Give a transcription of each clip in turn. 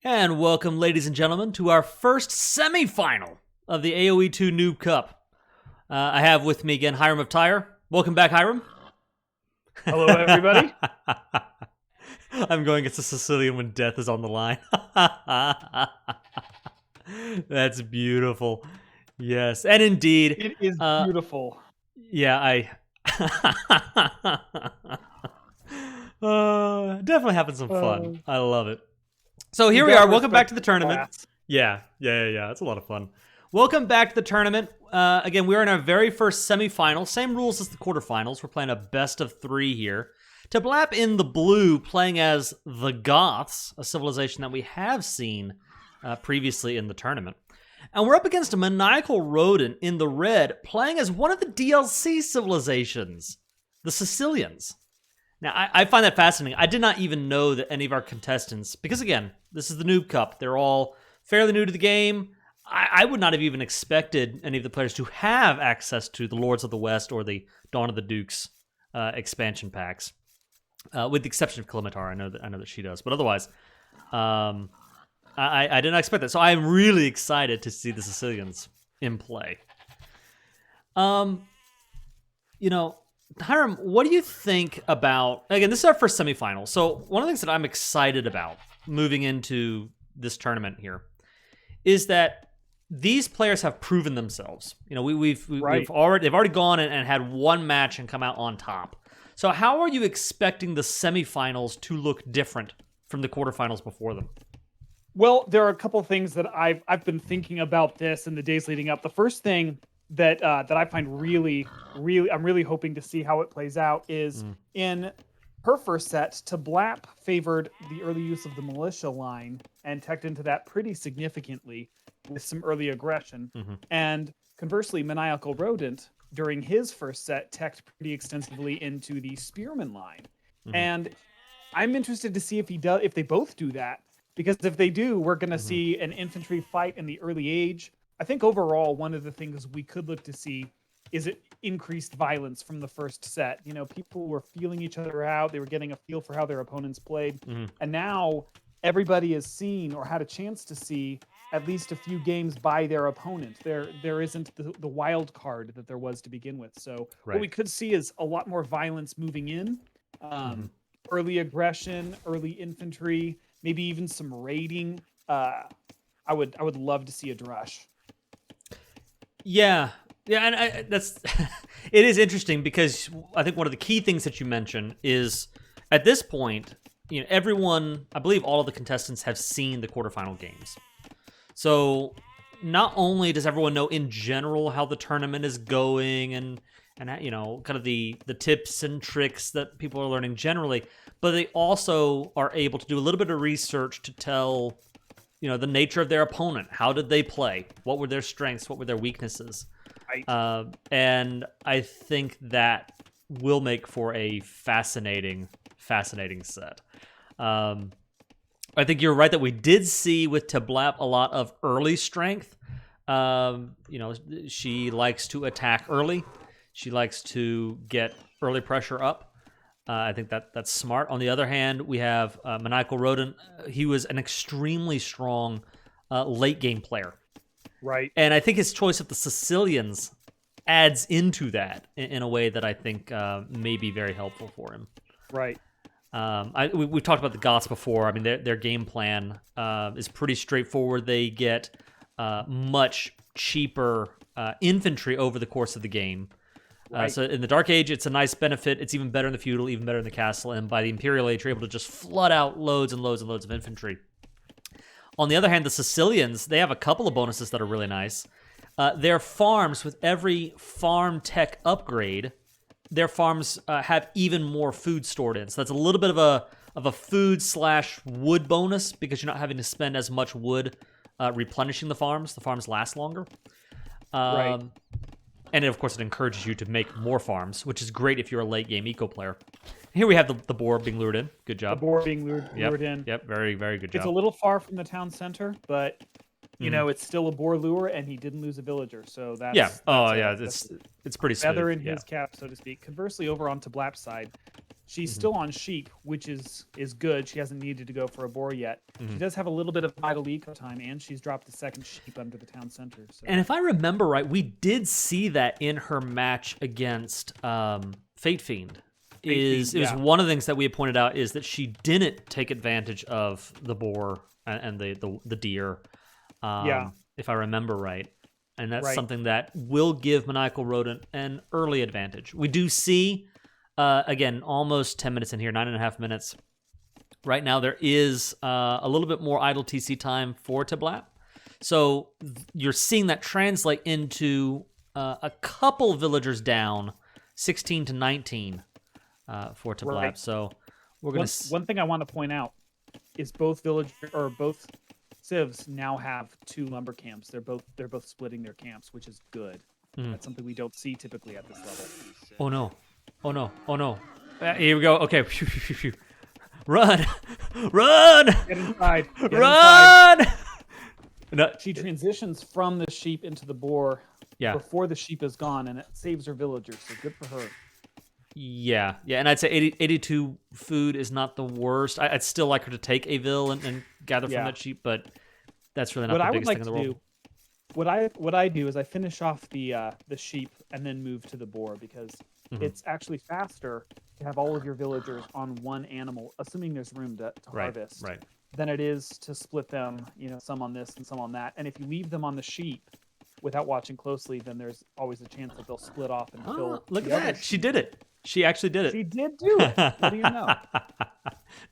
And welcome, ladies and gentlemen, to our first semifinal of the AoE2 Noob Cup. I have with me again Hiram of Tyre. Welcome back, Hiram. Hello, everybody. I'm going against a Sicilian when death is on the line. That's beautiful. Yes, and indeed. It is beautiful. Yeah, definitely having some fun. I love it. So here we are. Welcome back to the tournament. Yeah. It's a lot of fun. Welcome back to the tournament. Again, we're in our very first semifinal. Same rules as the quarterfinals. We're playing a best of 3 here. Teh Blap in the blue, playing as the Goths, a civilization that we have seen previously in the tournament. And we're up against a Maniacal Rodent in the red, playing as one of the DLC civilizations, the Sicilians. Now, I find that fascinating. I did not even know that any of our contestants, because again, this is the Noob Cup. They're all fairly new to the game. I would not have even expected any of the players to have access to the Lords of the West or the Dawn of the Dukes expansion packs, with the exception of Kilimantar. I know that she does, but otherwise, I did not expect that. So I am really excited to see the Sicilians in play. Hiram, what do you think about, again, this is our first semifinal, so one of the things that I'm excited about moving into this tournament here is that these players have proven themselves. You know, they've already gone and had one match and come out on top. So how are you expecting the semifinals to look different from the quarterfinals before them? Well, there are a couple things that I've been thinking about this in the days leading up. The first thing that I find really I'm really hoping to see how it plays out is in her first set, Teh Blap favored the early use of the militia line and teched into that pretty significantly with some early aggression. And conversely, Maniacal Rodent during his first set teched pretty extensively into the spearman line. And I'm interested to see if they both do that, because if they do, we're going to see an infantry fight in the early age. I think overall, one of the things we could look to see is it increased violence from the first set. You know, people were feeling each other out. They were getting a feel for how their opponents played. And now everybody has seen or had a chance to see at least a few games by their opponent. There isn't the wild card that there was to begin with. So what we could see is a lot more violence moving in, early aggression, early infantry, maybe even some raiding. I would love to see a drush. Yeah, and that's it is interesting because I think one of the key things that you mentioned is at this point, you know, everyone, I believe all of the contestants have seen the quarterfinal games. So not only does everyone know in general how the tournament is going and you know, kind of the tips and tricks that people are learning generally, but they also are able to do a little bit of research to tell, you know, the nature of their opponent. How did they play? What were their strengths? What were their weaknesses? Right. And I think that will make for a fascinating set. I think you're right that we did see with Teh Blap a lot of early strength. You know, she likes to attack early. She likes to get early pressure up. I think that's smart. On the other hand, we have Maniacal Rodent. He was an extremely strong late game player. Right. And I think his choice of the Sicilians adds into that in a way that I think may be very helpful for him. Right. We've talked about the Goths before. I mean, their game plan is pretty straightforward. They get much cheaper infantry over the course of the game. So in the Dark Age, it's a nice benefit. It's even better in the Feudal, even better in the Castle. And by the Imperial Age, you're able to just flood out loads and loads and loads of infantry. On the other hand, the Sicilians, they have a couple of bonuses that are really nice. Their farms, with every farm tech upgrade, their farms have even more food stored in. So that's a little bit of a food/wood bonus because you're not having to spend as much wood replenishing the farms. The farms last longer. And of course, it encourages you to make more farms, which is great if you're a late game eco player. Here we have the boar being lured in. Good job. The boar being lured in. Yep, very, very good job. It's a little far from the town center, but you know, it's still a boar lure, and he didn't lose a villager, so that's it's pretty smooth. Feather in his cap, so to speak. Conversely, over on Teh Blap's side, She's still on sheep, which is good. She hasn't needed to go for a boar yet. She does have a little bit of idle eco time, and she's dropped the second sheep under the town center. So. And if I remember right, we did see that in her match against Fatefiend. It was one of the things that we had pointed out is that she didn't take advantage of the boar and the deer. If I remember right. And that's something that will give Maniacal Rodent an early advantage. We do see, again, almost 10 minutes in here, 9.5 minutes. Right now, there is a little bit more idle TC time for Teh Blap. So you're seeing that translate into a couple villagers down, 16 to 19 for Teh Blap. So we're going to... One thing I want to point out is both civs now have 2 lumber camps. They're both splitting their camps, which is good. That's something we don't see typically at this level. Oh no! Here we go. Okay, run! Get inside! Run! No. She transitions from the sheep into the boar before the sheep is gone, and it saves her villagers. So good for her. Yeah, and I'd say 82 food is not the worst. I'd still like her to take a vill and gather from that sheep, but that's really not the biggest thing in the world. What I do is I finish off the sheep and then move to the boar because it's actually faster to have all of your villagers on one animal, assuming there's room to harvest, than it is to split them. Some on this and some on that. And if you leave them on the sheep without watching closely, then there's always a chance that they'll split off and fill. Look at that! She did it. She actually did it. She did do it. What do you know?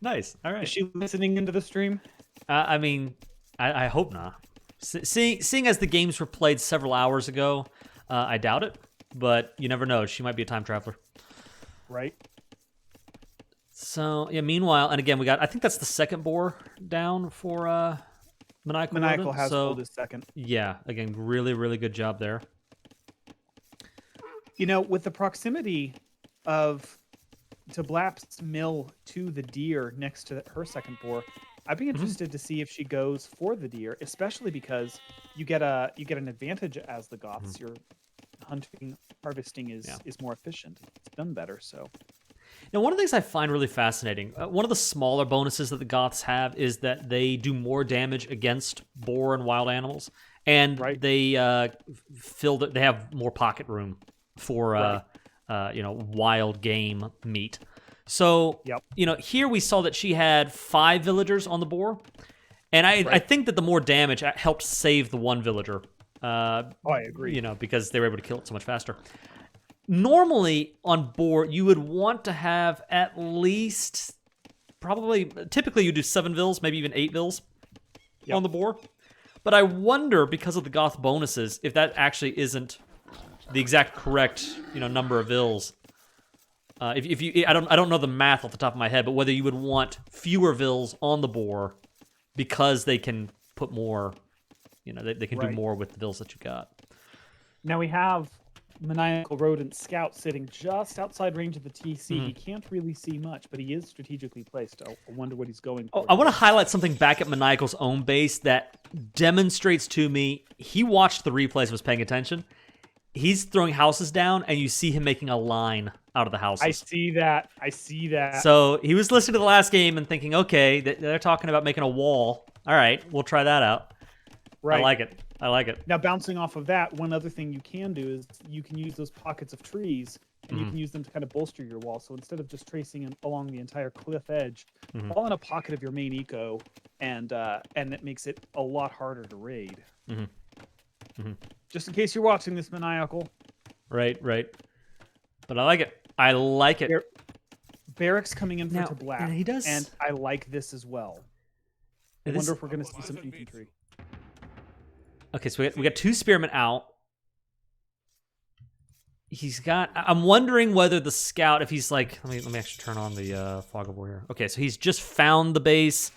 Nice. All right. Is she listening into the stream? I mean, I hope not. Seeing as the games were played several hours ago, I doubt it. But you never know. She might be a time traveler. Right. So, yeah, meanwhile, and again, I think that's the second boar down for Maniacal Rodent. Maniacal has pulled his second. Yeah, again, really, really good job there. With the proximity of Teh Blap's mill to the deer next to her second boar, I'd be interested to see if she goes for the deer, especially because you get an advantage as the Goths. Your hunting, harvesting is more efficient. It's done better. So, now one of the things I find really fascinating, one of the smaller bonuses that the Goths have is that they do more damage against boar and wild animals, and they they have more pocket room for wild game meat. So, here we saw that she had 5 villagers on the boar, and I think that the more damage helped save the one villager. I agree. Because they were able to kill it so much faster. Normally, on boar, you would want to have at least, typically you do 7 vills, maybe even 8 vills on the boar. But I wonder, because of the Goth bonuses, if that actually isn't the exact correct, number of vills. I don't know the math off the top of my head, but whether you would want fewer vills on the boar because they can put more, they can do more with the vills that you got. Now we have Maniacal Rodent Scout sitting just outside range of the TC. He can't really see much, but he is strategically placed. I wonder what he's going for. I want to highlight something back at Maniacal's own base that demonstrates to me he watched the replays, was paying attention. He's throwing houses down, and you see him making a line out of the houses. I see that. So he was listening to the last game and thinking, okay, they're talking about making a wall. All right, we'll try that out. Right. I like it. Now, bouncing off of that, one other thing you can do is you can use those pockets of trees, and you can use them to kind of bolster your wall. So instead of just tracing along the entire cliff edge, fall in a pocket of your main eco, and it makes it a lot harder to raid. Just in case you're watching this, Maniacal. Right. But I like it. Barracks coming in for Teh Blap. And he does. And I like this as well. I wonder if we're going to see some infantry. Okay, so we got 2 spearmen out. I'm wondering whether the scout, if he's like, let me actually turn on the fog of war here. Okay, so he's just found the base.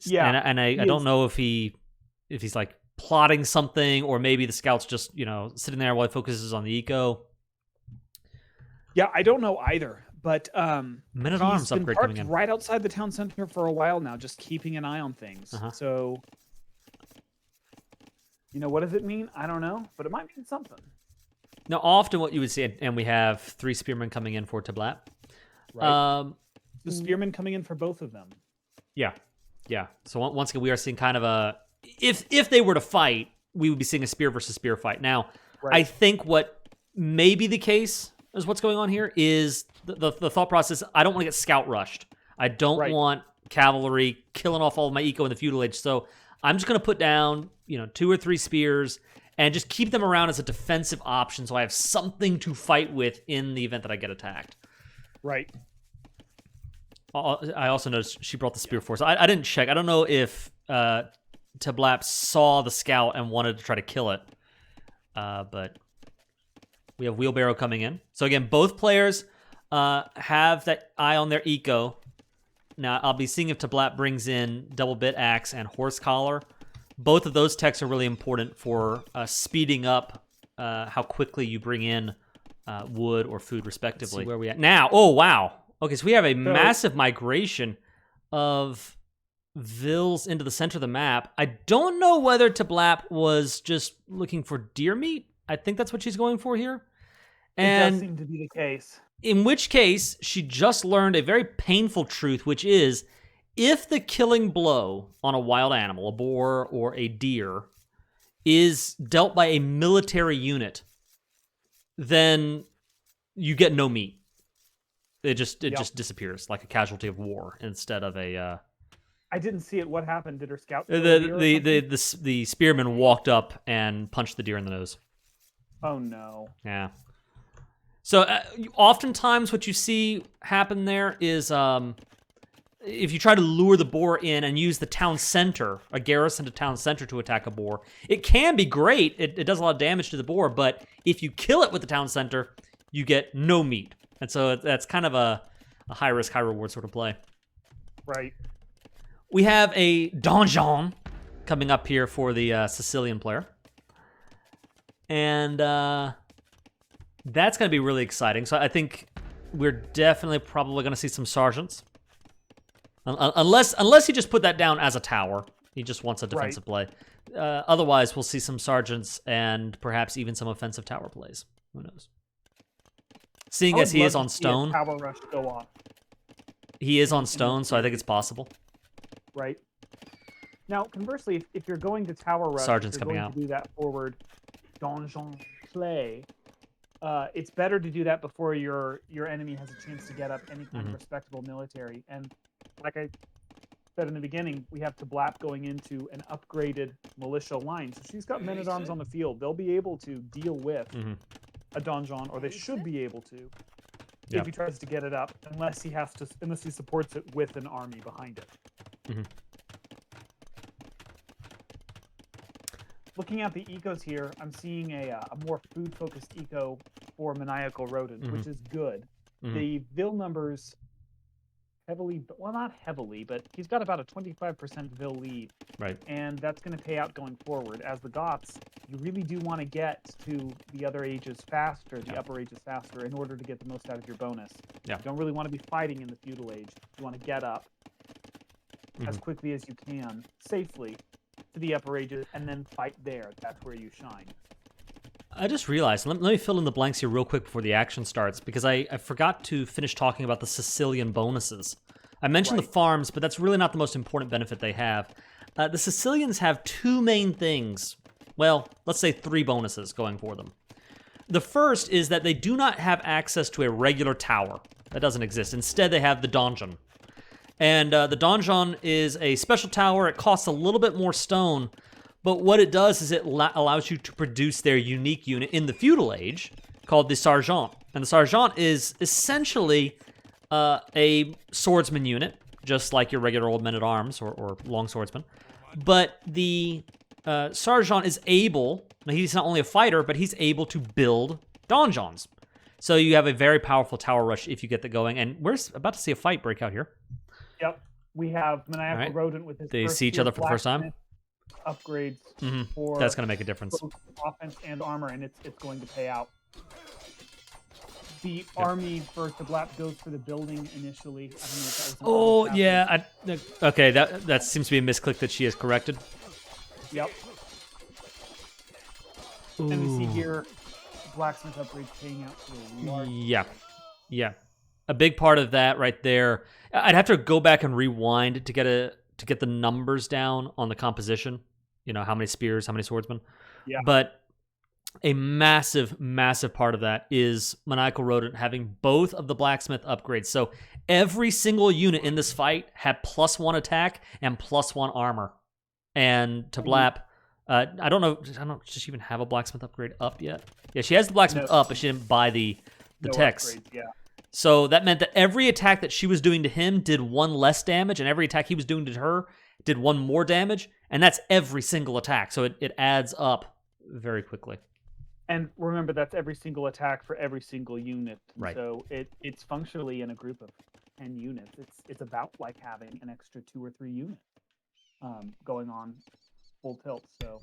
Yeah. And I don't know if he's like plotting something, or maybe the scout's just, sitting there while he focuses on the eco. Yeah, I don't know either. But Men-at-Arms upgrade coming in right outside the town center for a while now, just keeping an eye on things. So, what does it mean? I don't know, but it might mean something. Now, often what you would see, and we have 3 spearmen coming in for Teh Blap. Right. The spearmen coming in for both of them. Yeah. So once again, we are seeing kind of a if they were to fight, we would be seeing a spear versus spear fight. Now, I think what may be the case is what's going on here is the thought process. I don't want to get scout rushed. I don't want cavalry killing off all of my eco in the feudal age. So I'm just going to put down 2 or 3 spears and just keep them around as a defensive option, so I have something to fight with in the event that I get attacked. Right. I also noticed she brought the spear force. I didn't check. I don't know if Teh Blap saw the scout and wanted to try to kill it. But we have wheelbarrow coming in. So again, both players have that eye on their eco. Now I'll be seeing if Teh Blap brings in double bit axe and horse collar. Both of those techs are really important for speeding up how quickly you bring in wood or food, respectively. Where are we at now? Oh wow. Okay, so we have a massive migration of vills into the center of the map. I don't know whether Teh Blap was just looking for deer meat. I think that's what she's going for here. And it does seem to be the case. In which case, she just learned a very painful truth, which is if the killing blow on a wild animal, a boar or a deer, is dealt by a military unit, then you get no meat. It just disappears like a casualty of war instead of a. I didn't see it. What happened? Did her scout? The spearman walked up and punched the deer in the nose. Oh no. Yeah. So oftentimes what you see happen there is if you try to lure the boar in and use the town center, a garrison to town center to attack a boar, it can be great. It does a lot of damage to the boar, but if you kill it with the town center, you get no meat. And so that's kind of a high risk, high reward sort of play. Right. We have a donjon coming up here for the Sicilian player. And that's going to be really exciting. So I think we're definitely probably going to see some sergeants. Unless he just put that down as a tower. He just wants a defensive play. Otherwise, we'll see some sergeants and perhaps even some offensive tower plays. Who knows? Seeing as he is on stone. Tower rush go off. He is on stone, so I think it's possible. Right. Now, conversely, if you're going to tower rush, sergeants you're coming going out. to do that forward donjon play. It's better to do that before your enemy has a chance to get up any kind of respectable military. And like I said in the beginning, we have Teh Blap going into an upgraded militia line. So she's got men-at-arms on the field. They'll be able to deal with a donjon, or they should be able to, if he tries to get it up, unless he supports it with an army behind it. Looking at the ecos here, I'm seeing a more food-focused eco for Maniacal Rodent, which is good. The Vil numbers heavily, well, not heavily, but he's got about a 25% Vil lead. Right. And that's going to pay out going forward. As the Goths, you really do want to get to the other ages faster, the upper ages faster, in order to get the most out of your bonus. Yeah. You don't really want to be fighting in the feudal age. You want to get up as quickly as you can, safely, to the upper ages, and then fight there. That's where you shine. I just realized, let me fill in the blanks here real quick before the action starts, because I forgot to finish talking about the Sicilian bonuses. I mentioned the farms, but that's really not the most important benefit they have. The Sicilians have 2 main things. Well, let's say 3 bonuses going for them. The first is that they do not have access to a regular tower. That doesn't exist. Instead, they have the donjon. And the donjon is a special tower. It costs a little bit more stone, but what it does is it allows you to produce their unique unit in the feudal age called the sergeant. And the sergeant is essentially a swordsman unit, just like your regular old men-at-arms or long swordsman. But the sergeant is able, now he's not only a fighter, but he's able to build donjons. So you have a very powerful tower rush if you get that going. And we're about to see a fight break out here. Yep. We have Maniacal Rodent with his They see each other for the first time. Upgrades for that's going to make a difference. Both offense and armor, and it's going to pay out. The army for Teh Blap goes for the building initially. I don't know if that was yeah. Okay, that seems to be a misclick that she has corrected. Yep. Ooh. And we see here blacksmith upgrades paying out for a large. Yeah. A big part of that right there. I'd have to go back and rewind to get the numbers down on the composition. You know, how many spears, how many swordsmen. Yeah. But a massive, massive part of that is Maniacal Rodent having both of the blacksmith upgrades. So every single unit in this fight had +1 attack and +1 armor. And Teh Blap, I don't know, does she even have a blacksmith upgrade up yet? Yeah, she has the blacksmith up, but she didn't buy the techs. Upgrades, yeah. So that meant that every attack that she was doing to him did 1 less damage, and every attack he was doing to her did 1 more damage, and that's every single attack. So it adds up very quickly. And remember, that's every single attack for every single unit. Right. So it's functionally in a group of 10 units. It's about like having an extra 2 or 3 units going on full tilt. So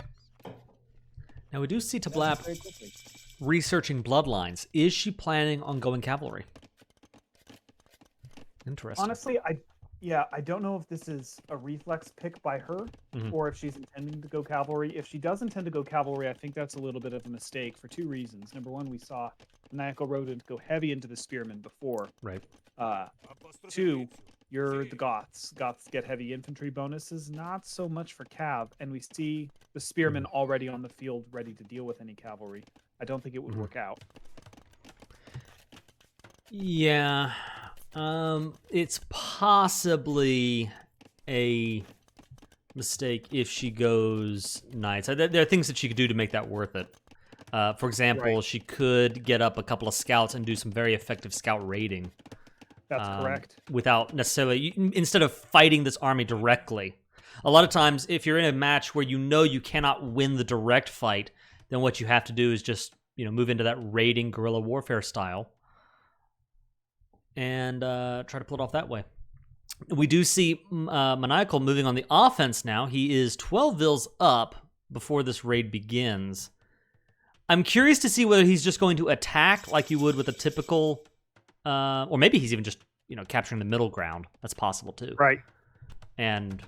now we do see Teh Blap researching bloodlines. Is she planning on going cavalry? Interesting. Honestly, I don't know if this is a reflex pick by her or if she's intending to go cavalry. If she does intend to go cavalry, I think that's a little bit of a mistake for 2 reasons. Number one, we saw Maniacal Rodent go heavy into the spearmen before. Right. 2, you're the Goths. Goths get heavy infantry bonuses, not so much for cav, and we see the spearmen already on the field ready to deal with any cavalry. I don't think it would work out. Yeah. It's possibly a mistake if she goes knights. There are things that she could do to make that worth it. For example, she could get up a couple of scouts and do some very effective scout raiding. That's correct. Without necessarily, instead of fighting this army directly. A lot of times, if you're in a match where you know you cannot win the direct fight, then what you have to do is just, move into that raiding guerrilla warfare style and try to pull it off that way. We do see Maniacal moving on the offense now. He is 12 vills up before this raid begins. I'm curious to see whether he's just going to attack like you would with a typical... or maybe he's even just, capturing the middle ground. That's possible, too. Right. And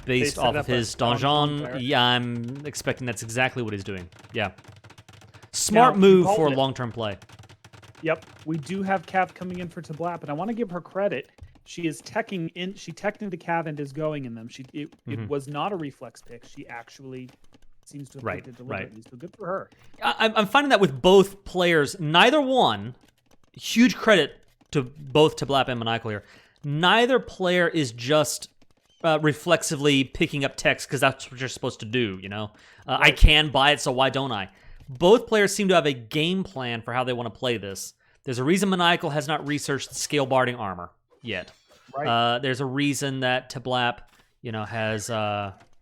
based off of his donjon, yeah, I'm expecting that's exactly what he's doing. Yeah. Smart move for long-term play. Yep. We do have Cav coming in for Teh Blap, and I want to give her credit. She is teching in. She teched into Cav and is going in them. It was not a reflex pick. She actually seems to have picked it deliberately. So good for her. I'm finding that with both players, neither one... Huge credit to both Teh Blap and Maniacal here. Neither player is just reflexively picking up text because that's what you're supposed to do, Right. I can buy it, so why don't I? Both players seem to have a game plan for how they want to play this. There's a reason Maniacal has not researched scale barding armor yet. Right. There's a reason that Teh Blap, has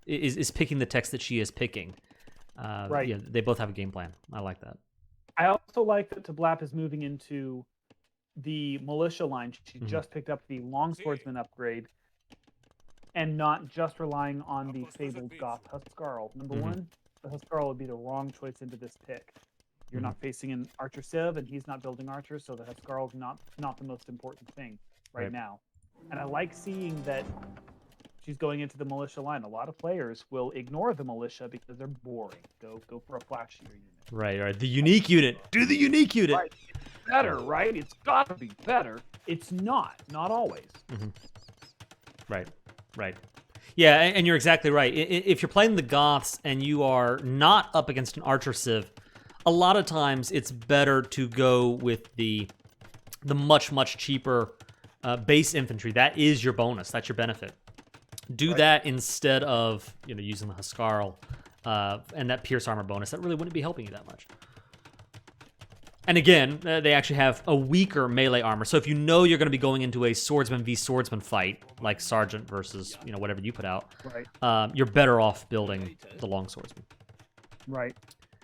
is picking the text that she is picking. Right. Yeah, they both have a game plan. I like that. I also like that Teh Blap is moving into the militia line. She just picked up the longswordsman upgrade and not just relying on the fabled Goth Huskarl. Number one, the Huskarl would be the wrong choice into this pick. You're not facing an archer civ, and he's not building archers, so the Huskarl is not the most important thing right now. And I like seeing that she's going into the militia line. A lot of players will ignore the militia because they're boring. Go for a flashier unit. Right. The unique unit. Do the unique unit. Right. It's better, right? It's got to be better. It's not always. Right. Yeah, and you're exactly right. If you're playing the Goths and you are not up against an archer civ, a lot of times it's better to go with the much cheaper base infantry. That is your bonus. That's your benefit. Do that instead of using the Huskarl and that pierce armor bonus. That really wouldn't be helping you that much. And again, they actually have a weaker melee armor. So if you're going to be going into a swordsman v swordsman fight, like Sergeant versus whatever you put out, you're better off building the long swordsman. Right.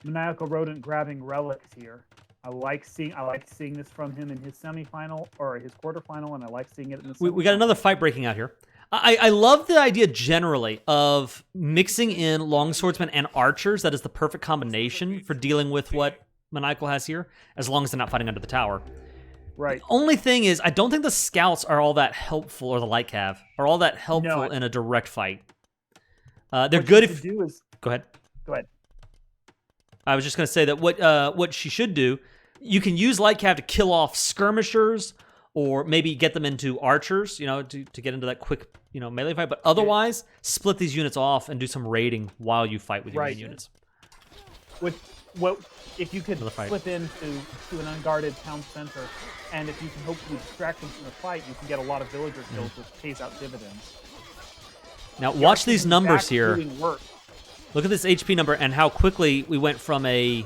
Maniacal Rodent grabbing relics here. I like seeing this from him in his semifinal or his quarterfinal, and I like seeing it in the semifinal. We got another fight breaking out here. I love the idea generally of mixing in long swordsmen and archers. That is the perfect combination for dealing with what Maniacal has here, as long as they're not fighting under the tower. Right. The only thing is, I don't think the scouts are all that helpful, or the light cav are all that helpful in a direct fight. They're good if... Go ahead. I was just going to say that what she should do, you can use light cav to kill off skirmishers or maybe get them into archers, you know, to get into that quick, you know, melee fight. But otherwise, split these units off and do some raiding while you fight with your main units. With what if you could slip into an unguarded town center, and if you can hopefully distract them from the fight, you can get a lot of villager kills, which pays out dividends. Now watch these numbers here. Look at this HP number and how quickly we went from a,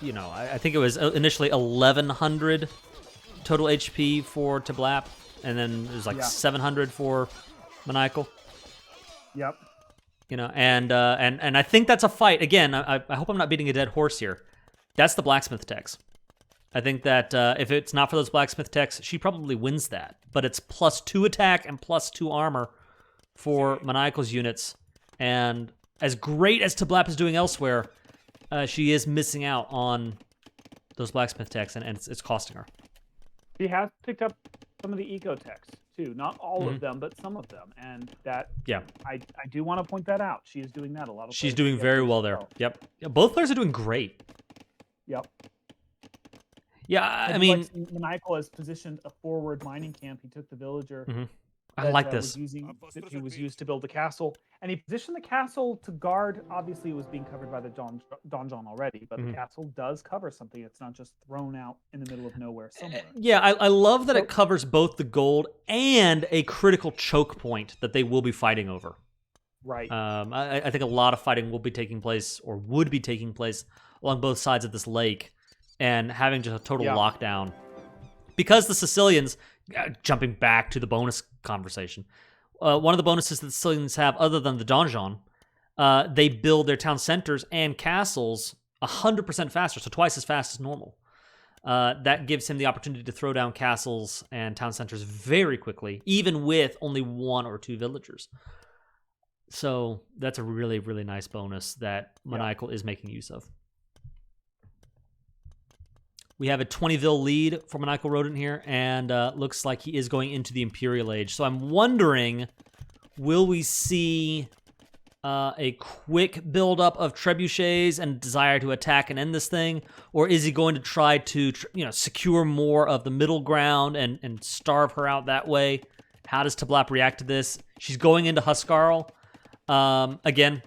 you know, I think it was initially 1,100 total HP for Teh Blap, and then there's like 700 for Maniacal. Yep. You know, and I think that's a fight. Again, I hope I'm not beating a dead horse here. That's the blacksmith techs. I think that if it's not for those blacksmith techs, she probably wins that. But it's +2 attack and +2 armor for Maniacal's units. And as great as Teh Blap is doing elsewhere, she is missing out on those blacksmith techs, and it's costing her. She has picked up some of the eco techs too. Not all of them, but some of them. And that, I do want to point that out. She is doing that a lot. She's doing very well there. Yep. Yeah, both players are doing great. Yep. Yeah, I mean, Maniacal has positioned a forward mining camp. He took the villager. I like this. He was used to build a castle, and he positioned the castle to guard. Obviously, it was being covered by the donjon already, but the castle does cover something. It's not just thrown out in the middle of nowhere somewhere. Yeah, I love that it covers both the gold and a critical choke point that they will be fighting over. Right. I think a lot of fighting will be taking place, or would be taking place, along both sides of this lake, and having just a total lockdown. Because the Sicilians, jumping back to the bonus conversation, one of the bonuses that the Sicilians have, other than the donjon, they build their town centers and castles 100% faster, so twice as fast as normal. That gives him the opportunity to throw down castles and town centers very quickly, even with only 1 or 2 villagers. So that's a really, really nice bonus that Maniacal is making use of. We have a 20 lead for Maniacal Rodent here, and looks like he is going into the Imperial Age. So I'm wondering, will we see a quick buildup of trebuchets and desire to attack and end this thing, or is he going to try to secure more of the middle ground and starve her out that way? How does Teh Blap react to this? She's going into Huskarl again,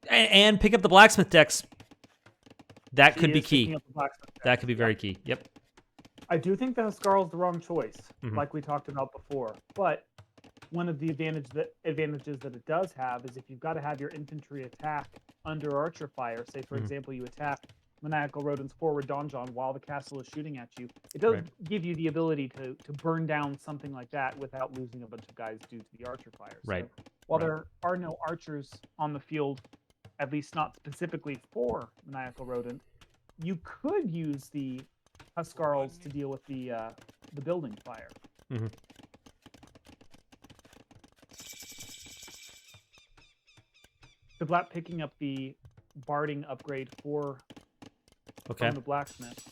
and pick up the blacksmith decks. That could be key. That could be very key. Yep. I do think the Huskarl is the wrong choice, like we talked about before. But one of the advantages that it does have is if you've got to have your infantry attack under archer fire, say, for example, you attack Maniacal Rodent's forward donjon while the castle is shooting at you, it does give you the ability to burn down something like that without losing a bunch of guys due to the archer fire. Right. So while there are no archers on the field, at least not specifically for Maniacal Rodent, you could use the Huskarls to deal with the building fire. Teh Blap picking up the barding upgrade from the blacksmith.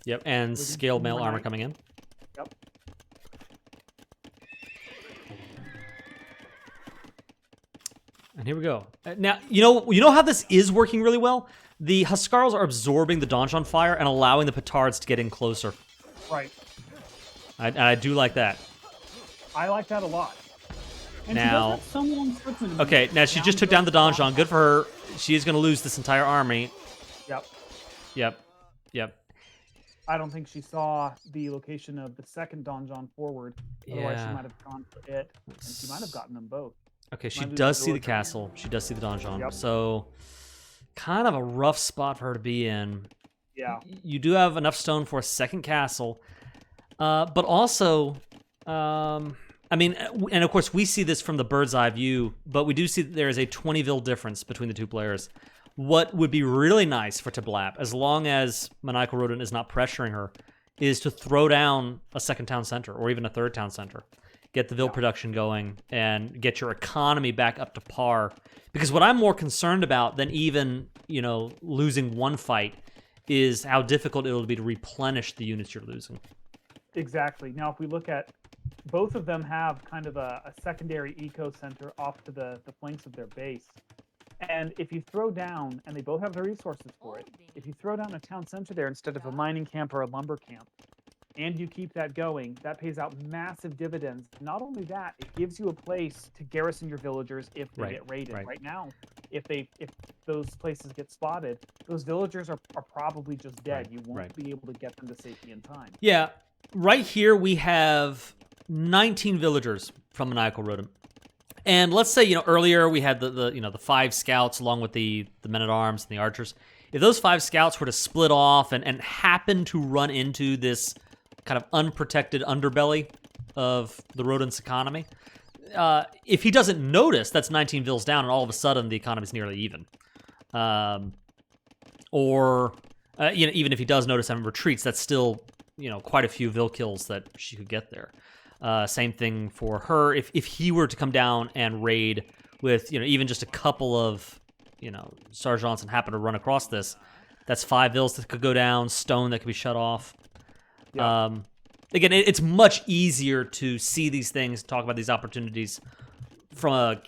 Yep, and scaled mail armor coming in. Yep. And here we go. Now, you know how this is working really well? The Huskarls are absorbing the donjon fire and allowing the petards to get in closer. Right. I do like that. I like that a lot. And now, she does have some long swordsman. Okay, now she just took down the donjon. Good for her. She is going to lose this entire army. Yep. I don't think she saw the location of the second donjon forward. Otherwise, she might have gone for it, and she might have gotten them both. Okay, she does see the castle. She does see the donjon. Yep. So, kind of a rough spot for her to be in. Yeah. You do have enough stone for a second castle. But also, I mean, and of course we see this from the bird's eye view, but we do see that there is a 20 difference between the two players. What would be really nice for Teh Blap, as long as Maniacal Rodent is not pressuring her, is to throw down a second town center or even a third town center. Get the Vil production going and get your economy back up to par. Because what I'm more concerned about than even, losing one fight is how difficult it'll be to replenish the units you're losing. Exactly. Now, if we look at both of them have kind of a secondary eco center off to the flanks of their base. And if you throw down, and they both have the resources for it, if you throw down a town center there instead of a mining camp or a lumber camp, and you keep that going, that pays out massive dividends. Not only that, it gives you a place to garrison your villagers if they get raided. Right now, if those places get spotted, those villagers are probably just dead. You won't be able to get them to safety in time. Yeah, right here we have 19 villagers from Maniacal Rodent. And let's say, earlier we had the 5 scouts along with the men-at-arms and the archers. If those 5 scouts were to split off and happen to run into this kind of unprotected underbelly of the rodent's economy, if he doesn't notice, that's 19 vills down, and all of a sudden the economy's nearly even. Even if he does notice and retreats, that's still quite a few vill kills that she could get there. Same thing for her. If he were to come down and raid with even just a couple of sergeants and happen to run across this, that's 5 vills that could go down, stone that could be shut off. Yeah. Again, it's much easier to see these things, talk about these opportunities from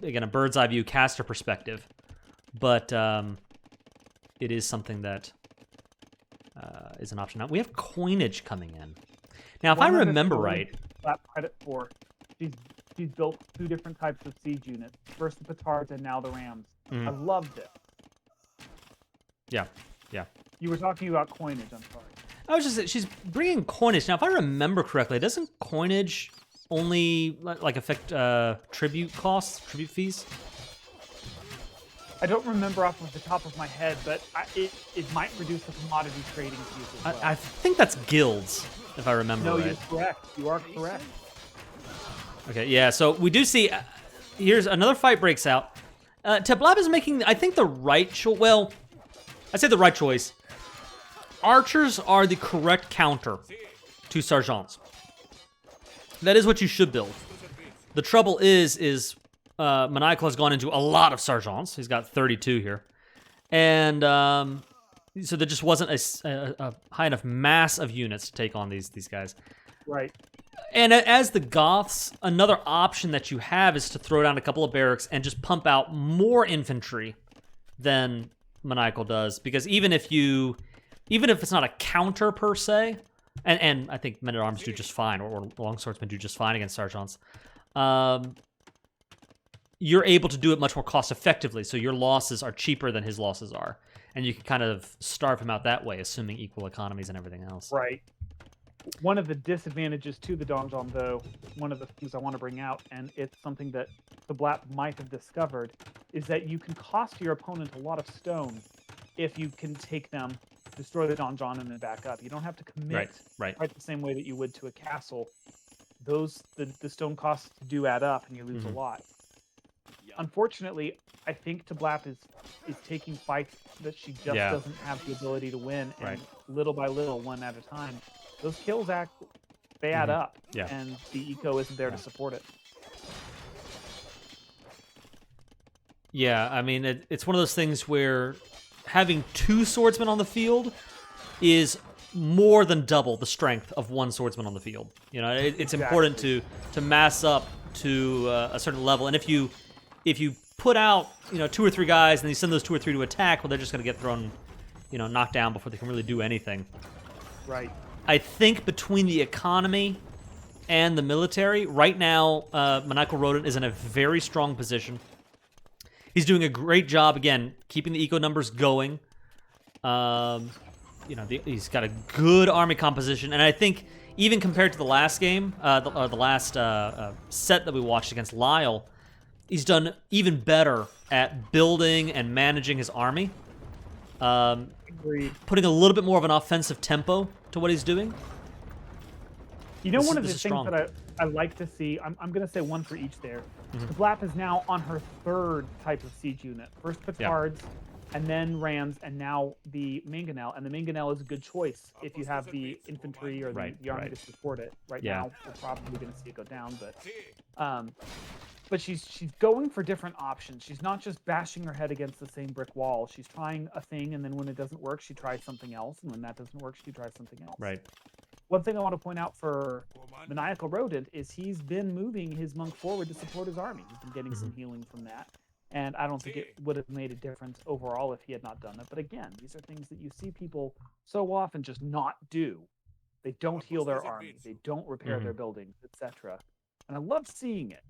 a bird's eye view caster perspective, but it is something that is an option. Now we have coinage coming in. Now, if I remember right, credit for she's built 2 different types of siege units. First the petards and now the rams. I loved it. Yeah. You were talking about coinage. I'm sorry. I was just she's bringing coinage. Now, if I remember correctly, doesn't coinage only affect tribute costs, tribute fees? I don't remember off of the top of my head, but it might reduce the commodity trading fees as well. I think that's guilds, if I remember right. No, you're correct. You are correct. Okay, yeah, so we do see... here's another fight breaks out. Teh Blap is making, I think, the right choice. Well, I say the right choice. Archers are the correct counter to sergeants. That is what you should build. The trouble is Maniacal has gone into a lot of sergeants. He's got 32 here. And so there just wasn't a high enough mass of units to take on these guys. Right. And as the Goths, another option that you have is to throw down a couple of barracks and just pump out more infantry than Maniacal does. Because even if it's not a counter per se, and I think men-at-arms do just fine, or longswordsmen do just fine against sergeants, you're able to do it much more cost effectively, so your losses are cheaper than his losses are. And you can kind of starve him out that way, assuming equal economies and everything else. Right. One of the disadvantages to the donjon, though, one of the things I want to bring out, and it's something that Teh Blap might have discovered, is that you can cost your opponent a lot of stone if you can take them, destroy the donjon, and then back up. You don't have to commit quite the same way that you would to a castle. The stone costs do add up, and you lose a lot. Unfortunately, I think Teh Blap is taking fights that she just doesn't have the ability to win, and little by little, one at a time, those kills add up, and the eco isn't there to support it. Yeah, I mean, it's one of those things where having 2 swordsmen on the field is more than double the strength of 1 swordsman on the field. It's important to mass up to a certain level, and if you put out 2 or 3 guys and you send those 2 or 3 to attack, well, they're just going to get thrown, knocked down before they can really do anything. Right. I think between the economy and the military, right now, Maniacal Rodent is in a very strong position. He's doing a great job, again, keeping the eco numbers going. He's got a good army composition, and I think even compared to the last game, the last set that we watched against Lyle, he's done even better at building and managing his army. Putting a little bit more of an offensive tempo to what he's doing. One of the things that I like to see, I'm going to say one for each there. Teh Blap is now on her 3rd type of siege unit. First petards, and then rams, and now the mangonel. And the mangonel is a good choice if you have the infantry or the army to support it. Now, we're probably going to see it go down, but she's going for different options. She's not just bashing her head against the same brick wall. She's trying a thing, and then when it doesn't work, she tries something else, and when that doesn't work, she tries something else. Right. One thing I want to point out for Maniacal Rodent is he's been moving his monk forward to support his army. He's been getting some healing from that, and I don't think it would have made a difference overall if he had not done it. But again, these are things that you see people so often just not do, They don't heal their army. They don't repair their buildings, etc. And I love seeing it.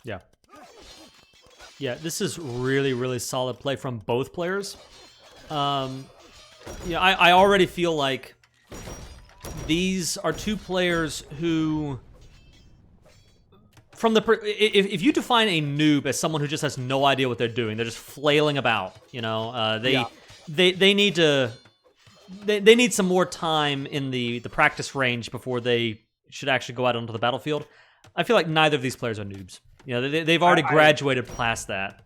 Yeah. Yeah, this is really, really solid play from both players. Yeah, I already feel like these are two players who, from the if you define a noob as someone who just has no idea what they're doing, they're just flailing about. You know, they need to they need some more time in the practice range before they should actually go out onto the battlefield. I feel like neither of these players are noobs. You know, they've already graduated past that.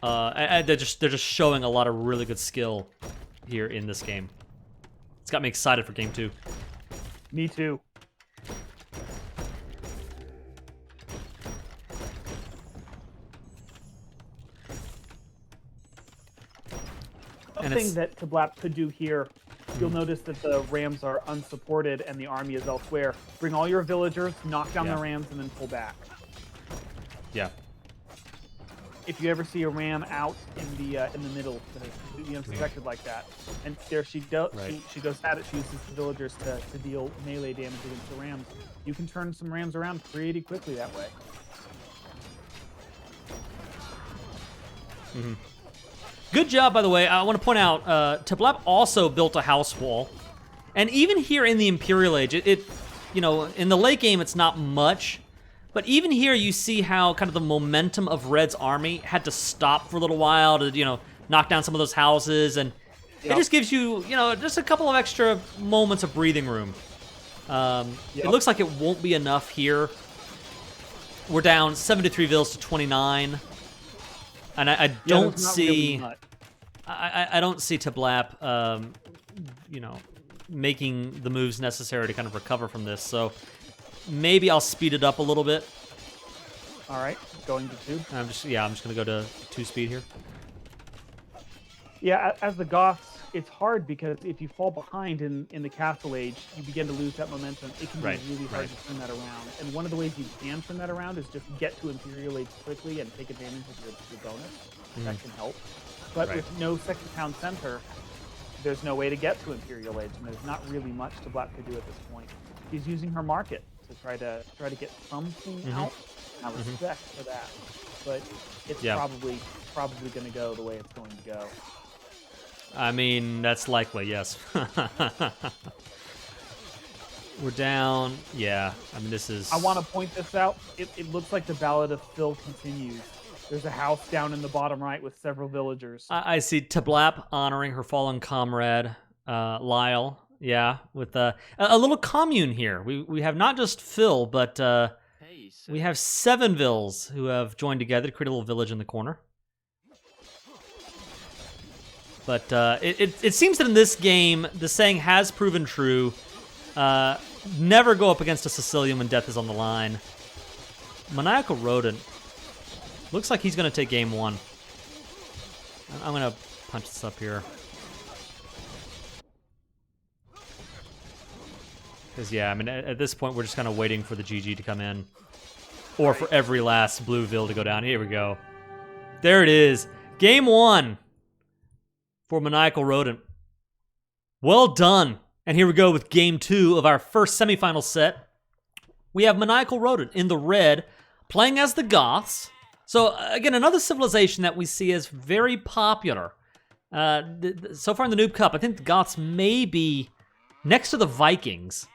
They're just showing a lot of really good skill here in this game. It's got me excited for game 2. Me too. Something that Teh Blap could do here, you'll notice that the rams are unsupported and the army is elsewhere. Bring all your villagers, knock down the rams, and then pull back. Yeah. If you ever see a ram out in the middle that is completely unprotected like that, and there she goes at it, she uses the villagers to deal melee damage against the rams. You can turn some rams around pretty quickly that way. Good job, by the way. I want to point out, Teh Blap also built a house wall, and even here in the Imperial Age, you know, in the late game it's not much. But even here, you see how kind of the momentum of Red's army had to stop for a little while to, you know, knock down some of those houses, and it just gives you, you know, just a couple of extra moments of breathing room. It looks like it won't be enough here. We're down 73 vills to 29, and I don't see, really I don't see Teh Blap, you know, making the moves necessary to kind of recover from this. So. Maybe I'll speed it up a little bit. All right, going to 2. I'm just gonna go to 2 speed here. Yeah, as the Goths, it's hard because if you fall behind in the Castle Age, you begin to lose that momentum. It can be really hard to turn that around. And one of the ways you can turn that around is just get to Imperial Age quickly and take advantage of your bonus. That can help. But with no second town center, there's no way to get to Imperial Age, and there's not really much Teh Blap could do at this point. She's using her market to try to get something out. I respect for that, but it's probably going to go the way it's going to go. I mean, that's likely, yes. We're down. Yeah, I mean, this is. I want to point this out. It looks like the Ballad of Phil continues. There's a house down in the bottom right with several villagers. I see Teh Blap honoring her fallen comrade, Lyle. Yeah, with a little commune here. We have not just Phil, but we have 7 vills who have joined together to create a little village in the corner. But it seems that in this game, the saying has proven true. Never go up against a Sicilian when death is on the line. Maniacal Rodent. Looks like he's going to take game 1. I'm going to punch this up here. Because, yeah, I mean, at this point, we're just kind of waiting for the GG to come in. Or for every last blue vill to go down. Here we go. There it is. Game 1 for Maniacal Rodent. Well done. And here we go with game 2 of our first semifinal set. We have Maniacal Rodent in the red, playing as the Goths. So, again, another civilization that we see as very popular. So far in the Noob Cup, I think the Goths may be, next to the Vikings,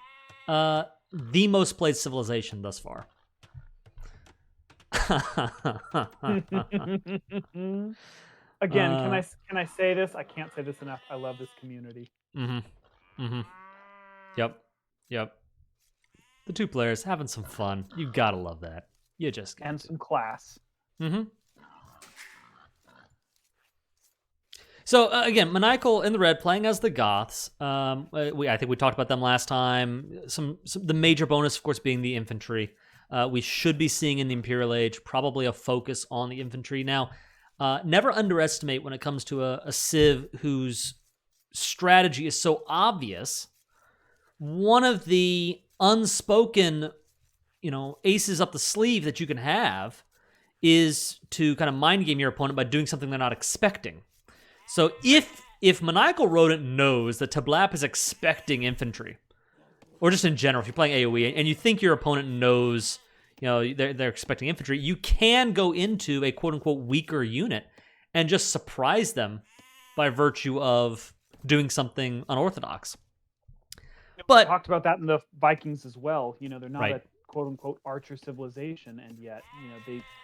the most played civilization thus far. Again, can I say this? I can't say this enough. I love this community. Yep. The 2 players having some fun. You gotta love that. You just got and some class. So, again, Maniacal in the red, playing as the Goths. I think we talked about them last time. The major bonus, of course, being the infantry. We should be seeing in the Imperial Age probably a focus on the infantry. Now, never underestimate when it comes to a civ whose strategy is so obvious. One of the unspoken, aces up the sleeve that you can have is to kind of mind game your opponent by doing something they're not expecting. So if if Maniacal Rodent knows that Teh Blap is expecting infantry, or just in general, if you're playing AoE and you think your opponent knows, they're expecting infantry, you can go into a quote-unquote weaker unit and just surprise them by virtue of doing something unorthodox. But we talked about that in the Vikings as well. They're not a quote-unquote archer civilization, and yet,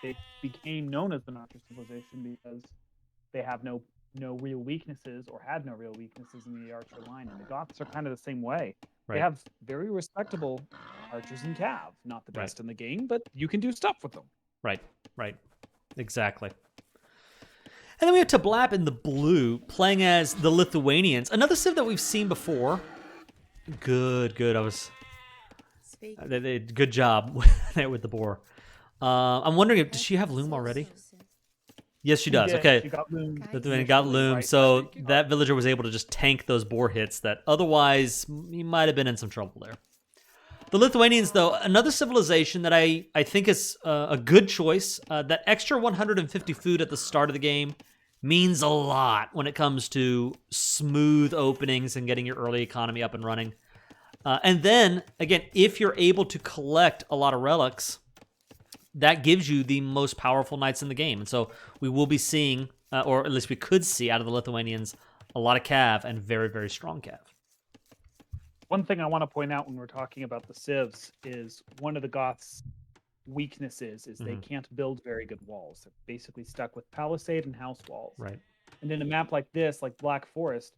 they became known as an archer civilization because they have no real weaknesses, or had no real weaknesses in the archer line. And the Goths are kind of the same way. They have very respectable archers and cav. Not the best in the game, but you can do stuff with them. Right. Exactly. And then we have Teh Blap in the blue, playing as the Lithuanians. Another civ that we've seen before. Good. Good job with the boar. I'm wondering, does she have loom already? Yes, she does. Okay. She got loom. Lithuania got loom, so that villager was able to just tank those boar hits that otherwise he might have been in some trouble there. The Lithuanians, though, another civilization that I think is a good choice. That extra 150 food at the start of the game means a lot when it comes to smooth openings and getting your early economy up and running. And then, again, if you're able to collect a lot of relics, that gives you the most powerful knights in the game. And so we will be seeing, or at least we could see out of the Lithuanians, a lot of cav and very, very strong cav. One thing I want to point out when we're talking about the civs is one of the Goths' weaknesses is they can't build very good walls. They're basically stuck with palisade and house walls. Right. And in a map like this, like Black Forest,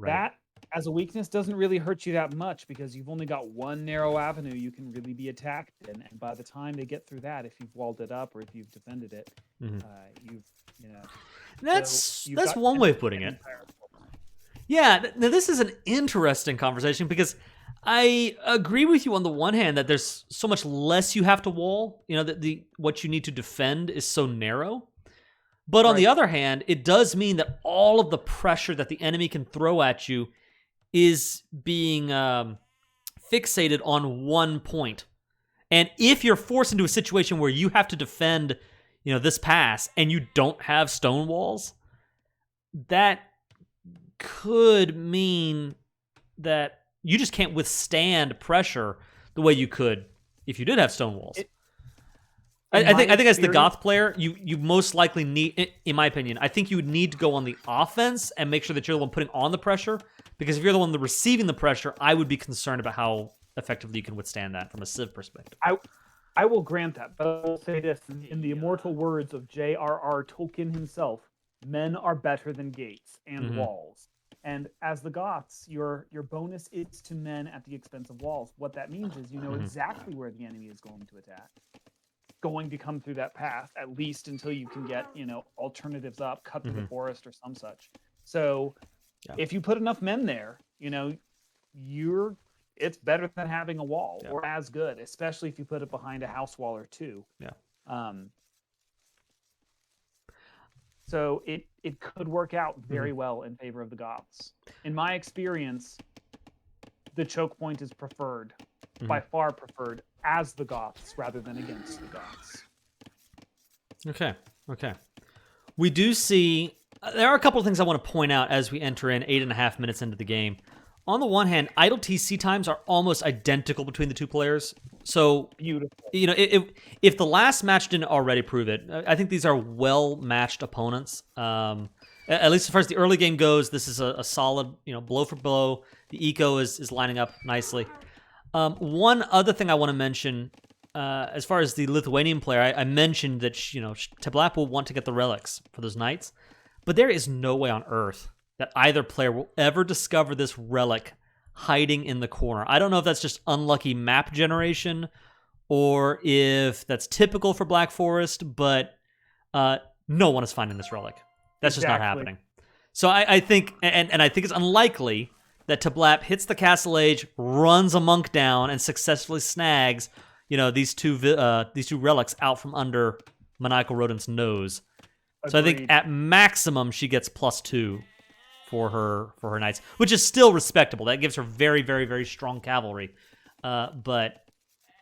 that as a weakness doesn't really hurt you that much because you've only got one narrow avenue you can really be attacked in. And by the time they get through that, if you've walled it up or if you've defended it, That's one way of putting it. Yeah, now this is an interesting conversation because I agree with you on the one hand that there's so much less you have to wall, that what you need to defend is so narrow. But on the other hand, it does mean that all of the pressure that the enemy can throw at you is being fixated on one point. And if you're forced into a situation where you have to defend, this pass and you don't have stone walls, that could mean that you just can't withstand pressure the way you could if you did have stone walls. I think as the Goth player, you most likely need, in my opinion, I think you would need to go on the offense and make sure that you're the one putting on the pressure. Because if you're the one receiving the pressure, I would be concerned about how effectively you can withstand that from a civ perspective. I will grant that, but I will say this in the immortal words of J.R.R. Tolkien himself: "Men are better than gates and walls." And as the Goths, your bonus is to men at the expense of walls. What that means is you know exactly where the enemy is going to attack, going to come through that path, at least until you can get, alternatives up, cut through the forest or some such. So if you put enough men there, it's better than having a wall or as good, especially if you put it behind a house wall or two. So it could work out very well in favor of the Goths. In my experience, the choke point is preferred, by far preferred, as the Goths rather than against the Goths. Okay. We do see, there are a couple of things I want to point out as we enter in 8.5 minutes into the game. On the one hand, idle TC times are almost identical between the two players. So, beautiful. If the last match didn't already prove it, I think these are well-matched opponents. At least as far as the early game goes, this is a solid, blow for blow. The eco is lining up nicely. One other thing I want to mention, as far as the Lithuanian player, I mentioned that Teh Blap will want to get the relics for those knights, but there is no way on earth that either player will ever discover this relic hiding in the corner. I don't know if that's just unlucky map generation or if that's typical for Black Forest, but no one is finding this relic. That's just not happening. So I think, and I think it's unlikely that Teh Blap hits the Castle Age, runs a monk down, and successfully snags, these two relics out from under Maniacal Rodent's nose. Agreed. So I think at maximum she gets +2 for her knights, which is still respectable. That gives her very, very, very strong cavalry, but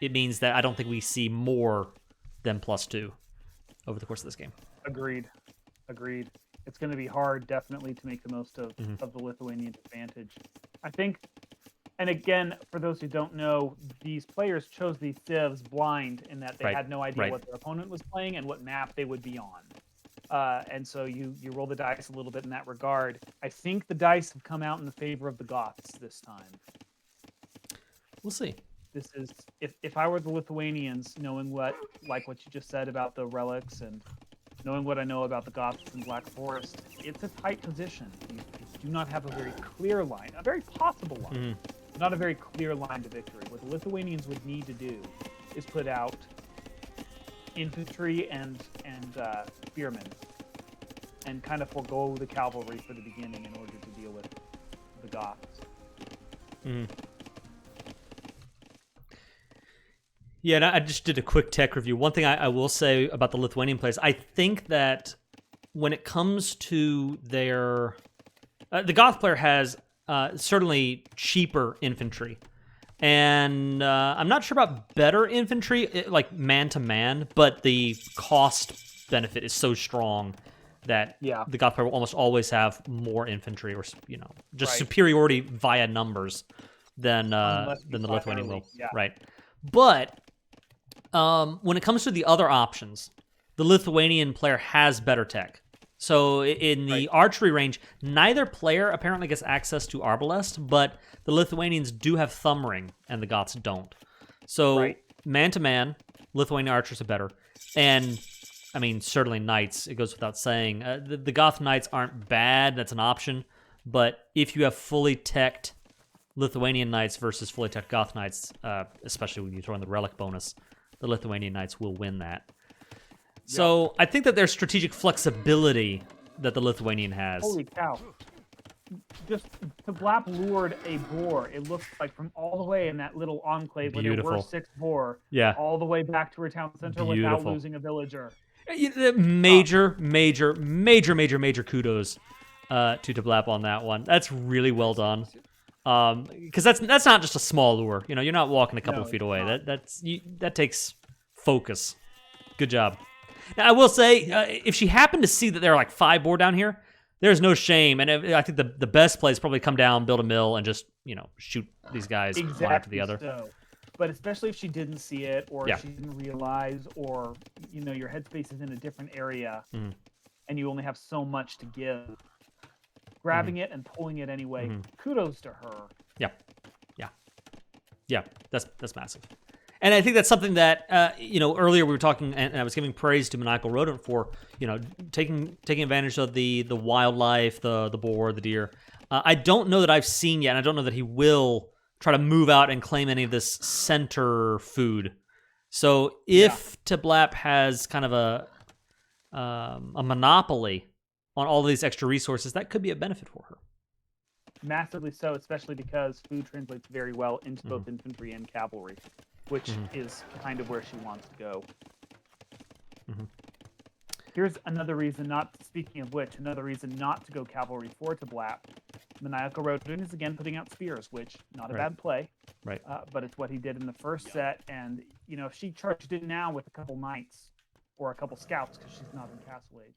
it means that I don't think we see more than +2 over the course of this game. Agreed. it's going to be hard, definitely, to make the most of the Lithuanian advantage. I think, and again, for those who don't know, these players chose these civs blind in that they had no idea what their opponent was playing and what map they would be on. And so you roll the dice a little bit in that regard. I think the dice have come out in the favor of the Goths this time. We'll see. This is if I were the Lithuanians, knowing what you just said about the relics and knowing what I know about the Goths and Black Forest, it's a tight position. You do not have a very clear line, a very possible line, not a very clear line to victory. What the Lithuanians would need to do is put out infantry and spearmen, and kind of forego the cavalry for the beginning in order to deal with the Goths. Yeah, and I just did a quick tech review. One thing I will say about the Lithuanian players, I think that when it comes to their... the Goth player has certainly cheaper infantry. And I'm not sure about better infantry, like man-to-man, but the cost benefit is so strong that the Goth player will almost always have more infantry, or just superiority via numbers than the Lithuanian will. Right. But when it comes to the other options, the Lithuanian player has better tech. So in the archery range, neither player apparently gets access to Arbalest, but the Lithuanians do have Thumb Ring, and the Goths don't. So man-to-man, Lithuanian archers are better. And, I mean, certainly knights, it goes without saying. The Goth knights aren't bad, that's an option. But if you have fully teched Lithuanian knights versus fully teched Goth knights, especially when you throw in the relic bonus, the Lithuanian knights will win that. So I think that there's strategic flexibility that the Lithuanian has. Holy cow. Just Teh Blap lured a boar. It looked like from all the way in that little enclave where there were 6 boar, all the way back to her town center without losing a villager. Major kudos to Teh Blap on that one. That's really well done. Because that's not just a small lure. You're not walking a couple of feet away. That takes focus. Good job. Now, I will say, if she happened to see that there are like 5 boar down here, there's no shame. And I think the best play is probably come down, build a mill, and just, shoot these guys one after the other. So. But especially if she didn't see it, or she didn't realize, or, your headspace is in a different area, and you only have so much to give. Grabbing it and pulling it anyway, kudos to her. Yeah, that's massive. And I think that's something that, earlier we were talking, and I was giving praise to Maniacal Rodent for, taking advantage of the wildlife, the boar, the deer. I don't know that I've seen yet, and I don't know that he will try to move out and claim any of this center food. So if Teh Blap has kind of a monopoly on all of these extra resources, that could be a benefit for her. Massively so, especially because food translates very well into both infantry and cavalry, which is kind of where she wants to go. Here's another reason another reason not to go cavalry for Teh Blap. Maniacal Rodent is again putting out spears, which not a bad play. But it's what he did in the first set, and if she charged in now with a couple knights or a couple scouts, because she's not in Castle Age.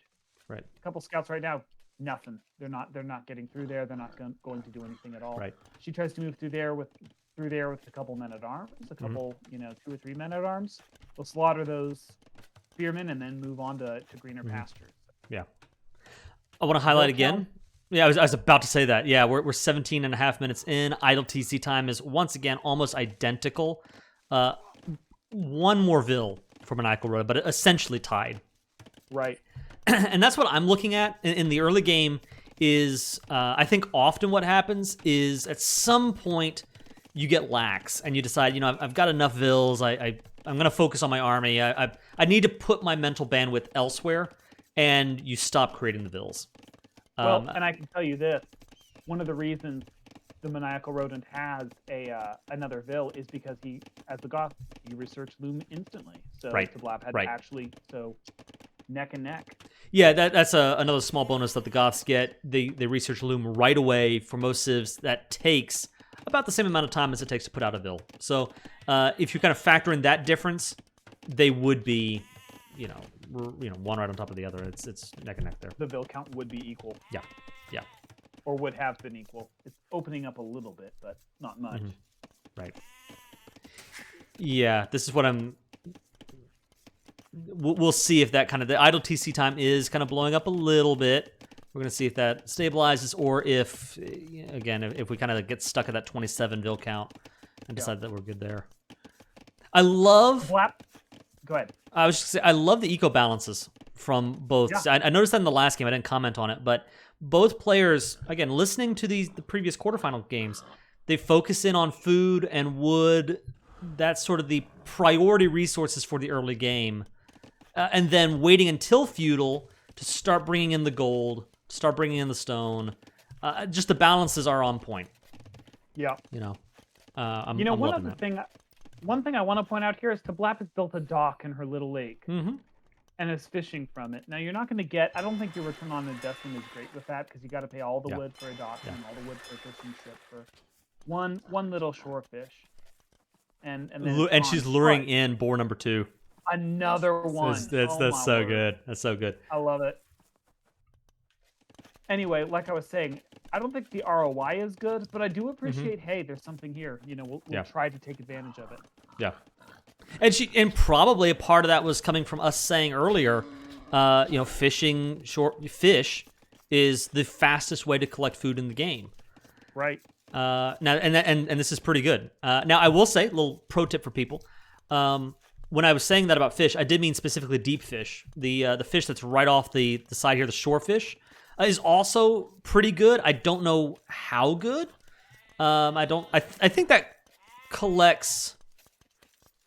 A couple scouts right now, nothing. They're not getting through there. They're not going to do anything at all. She tries to move through there with a couple men at arms, a couple 2 or 3 men at arms. We'll slaughter those spearmen and then move on to greener pastures. Yeah. I want to highlight again. Yeah, I was about to say that. Yeah, we're 17 and a half minutes in. Idle TC time is once again almost identical. One more Vil for Maniacal Rodent, but essentially tied. And that's what I'm looking at in the early game is I think often what happens is at some point you get lax and you decide, I've got enough Vils. I'm going to focus on my army. I need to put my mental bandwidth elsewhere, and you stop creating the Vils. Well, and I can tell you this. One of the reasons the Maniacal Rodent has another Vil is because as the Goth, he researched Loom instantly. So Teh Blap had to actually... neck and neck. Yeah, that's another small bonus that the Goths get. They research Loom right away. For most civs, that takes about the same amount of time as it takes to put out a Vil. So if you kind of factor in that difference, they would be, one right on top of the other. It's neck and neck there. The Vil count would be equal. Yeah. Or would have been equal. It's opening up a little bit, but not much. Right. Yeah, this is what I'm... We'll see if that the idle TC time is kind of blowing up a little bit. We're going to see if that stabilizes, or if, again, if we kind of get stuck at that 27 Vil count and decide that we're good there. I love... Go ahead. I was just going to say, I love the eco balances from both. Yeah. I noticed that in the last game. I didn't comment on it, but both players, again, listening to the previous quarterfinal games, they focus in on food and wood. That's sort of the priority resources for the early game. And then waiting until feudal to start bringing in the gold, start bringing in the stone. Just the balances are on point. Yeah. I'm one loving other that. thing, one thing I want to point out here is Teh Blap has built a dock in her little lake. Mm-hmm. And is fishing from it. Now, you're not going to get... I don't think your return on investment is great with that, because you got to pay all the wood for a dock and all the wood for a fishing ship for one little shore fish. And she's luring in boar number 2. Another one. That's so good. That's so good. I love it. Anyway, like I was saying, I don't think the ROI is good, but I do appreciate, hey, there's something here. We'll try to take advantage of it. Yeah. And probably a part of that was coming from us saying earlier, fishing short fish is the fastest way to collect food in the game. Right. Now, and this is pretty good. Now, I will say, a little pro tip for people. When I was saying that about fish, I did mean specifically deep fish. The fish that's right off the side here, the shore fish, is also pretty good. I don't know how good. I think that collects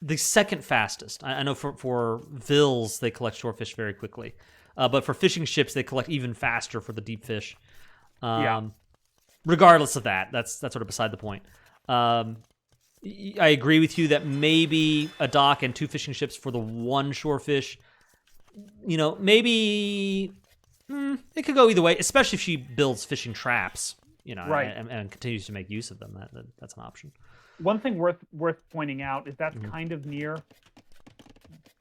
the second fastest. I know for Vils, they collect shore fish very quickly. But for fishing ships, they collect even faster for the deep fish. Regardless of that, that's sort of beside the point. I agree with you that maybe a dock and 2 fishing ships for the 1 shore fish, maybe it could go either way, especially if she builds fishing traps, right. and continues to make use of them. That's an option. One thing worth pointing out is that's kind of near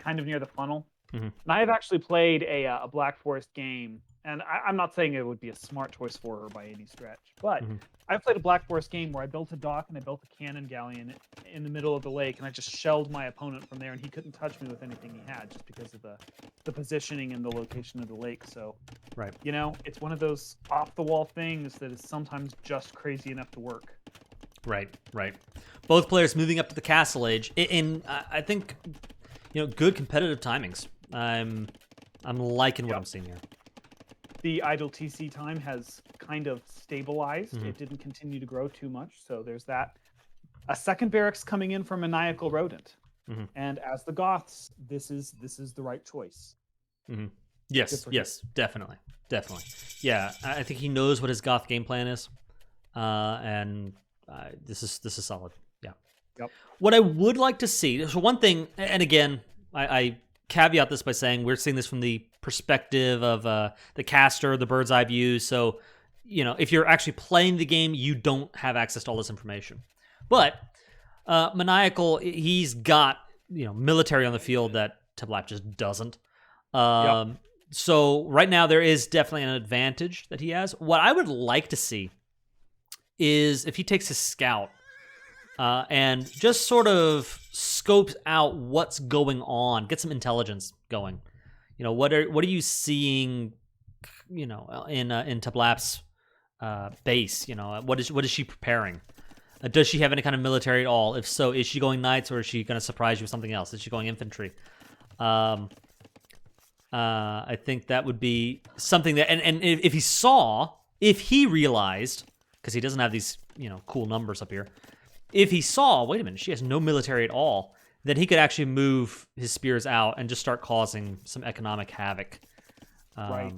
the funnel. And I have actually played a Black Forest game, and I'm not saying it would be a smart choice for her by any stretch, but I played a Black Forest game where I built a dock and I built a cannon galleon in the middle of the lake, and I just shelled my opponent from there, and he couldn't touch me with anything he had just because of the positioning and the location of the lake. So, right, it's one of those off-the-wall things that is sometimes just crazy enough to work. Right. Both players moving up to the castle age in I think good competitive timings. I'm liking what I'm seeing here. The idle TC time has kind of stabilized. It didn't continue to grow too much, so there's that. A second barracks coming in from Maniacal Rodent, and as the Goths, this is the right choice. Yes, definitely. Yeah, I think he knows what his Goth game plan is, and this is solid. Yeah. Yep. What I would like to see, so one thing, and again, I caveat this by saying we're seeing this from the perspective of the caster, the bird's eye view. So, if you're actually playing the game, you don't have access to all this information. But Maniacal, he's got military on the field that Teh Blap just doesn't. So right now there is definitely an advantage that he has. What I would like to see is if he takes his scout and just sort of scopes out what's going on, get some intelligence going. What are you seeing? In Teh Blap's base. What is she preparing? Does she have any kind of military at all? If so, is she going knights or is she going to surprise you with something else? Is she going infantry? I think that would be something that, and if he realized, because he doesn't have these cool numbers up here. If he saw, wait a minute, she has no military at all, then he could actually move his spears out and just start causing some economic havoc. Right.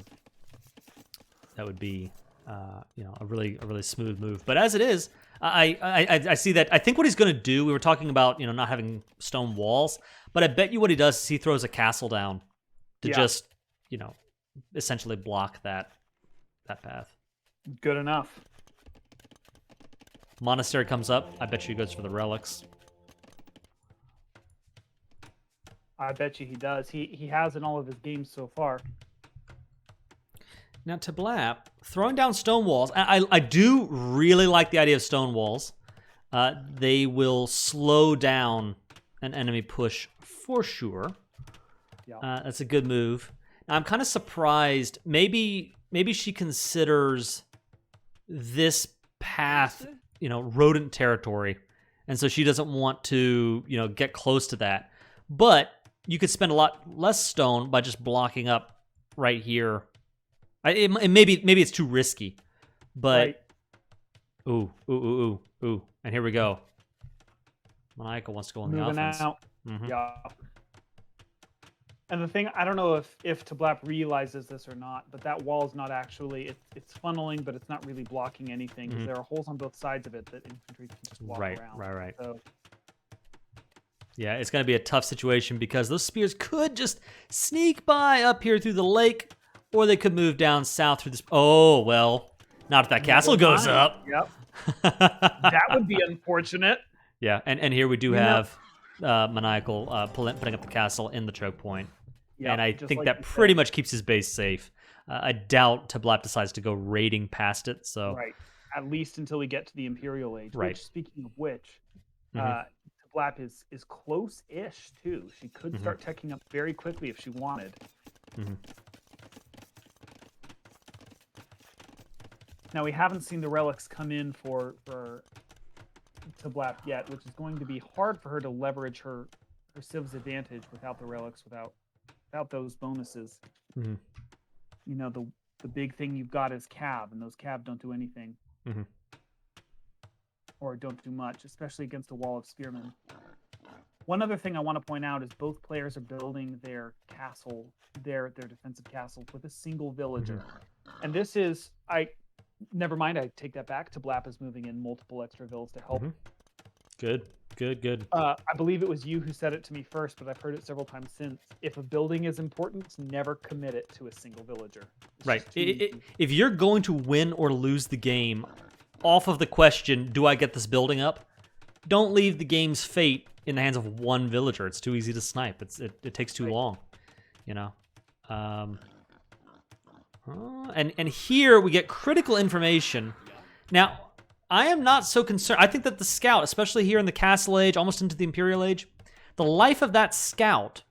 That would be, a really smooth move. But as it is, I see that. I think what he's going to do. We were talking about not having stone walls, but I bet you what he does is he throws a castle down to just essentially block that path. Good enough. Monastery comes up. I bet you he goes for the relics. I bet you he does. He has in all of his games so far. Now, Teh Blap, throwing down stone walls. I do really like the idea of stone walls. They will slow down an enemy push for sure. Yeah. That's a good move. Now, I'm kind of surprised. Maybe she considers this path, rodent territory, and so she doesn't want to, get close to that. But you could spend a lot less stone by just blocking up right here. Maybe it's too risky, but right. Ooh, and here we go. Maniacal wants to go on the offense. Out. Mm-hmm. Yeah. And the thing, I don't know if Teh Blap realizes this or not, but that wall is not actually, it's funneling, but it's not really blocking anything because there are holes on both sides of it that infantry can just walk around. Right. So, yeah, it's going to be a tough situation because those spears could just sneak by up here through the lake, or they could move down south through this. Oh, well, not if that castle goes up. Yep. That would be unfortunate. Yeah, and here we do have Maniacal putting up the castle in the choke point. Yep, and I think that pretty much keeps his base safe. I doubt Teh Blap decides to go raiding past it. So right, at least until we get to the Imperial Age. Right. Which, speaking of which, Teh Blap is close-ish too. She could start teching up very quickly if she wanted. Now we haven't seen the relics come in for Teh Blap yet, which is going to be hard for her to leverage her civ's advantage without the relics, without those bonuses. The big thing you've got is Cav, and those Cav don't do anything. Or don't do much, especially against a wall of spearmen. One other thing I want to point out is both players are building their castle, their defensive castles with a single villager. And this is, never mind, I take that back. Teh Blap is moving in multiple extra villas to help. Good. I believe it was you who said it to me first, but I've heard it several times since. If a building is important, never commit it to a single villager. Right. If you're going to win or lose the game off of the question, do I get this building up? Don't leave the game's fate in the hands of one villager. It's too easy to snipe. It takes too long, And here we get critical information. Now, I am not so concerned. I think that the scout, especially here in the Castle Age, almost into the Imperial Age, the life of that scout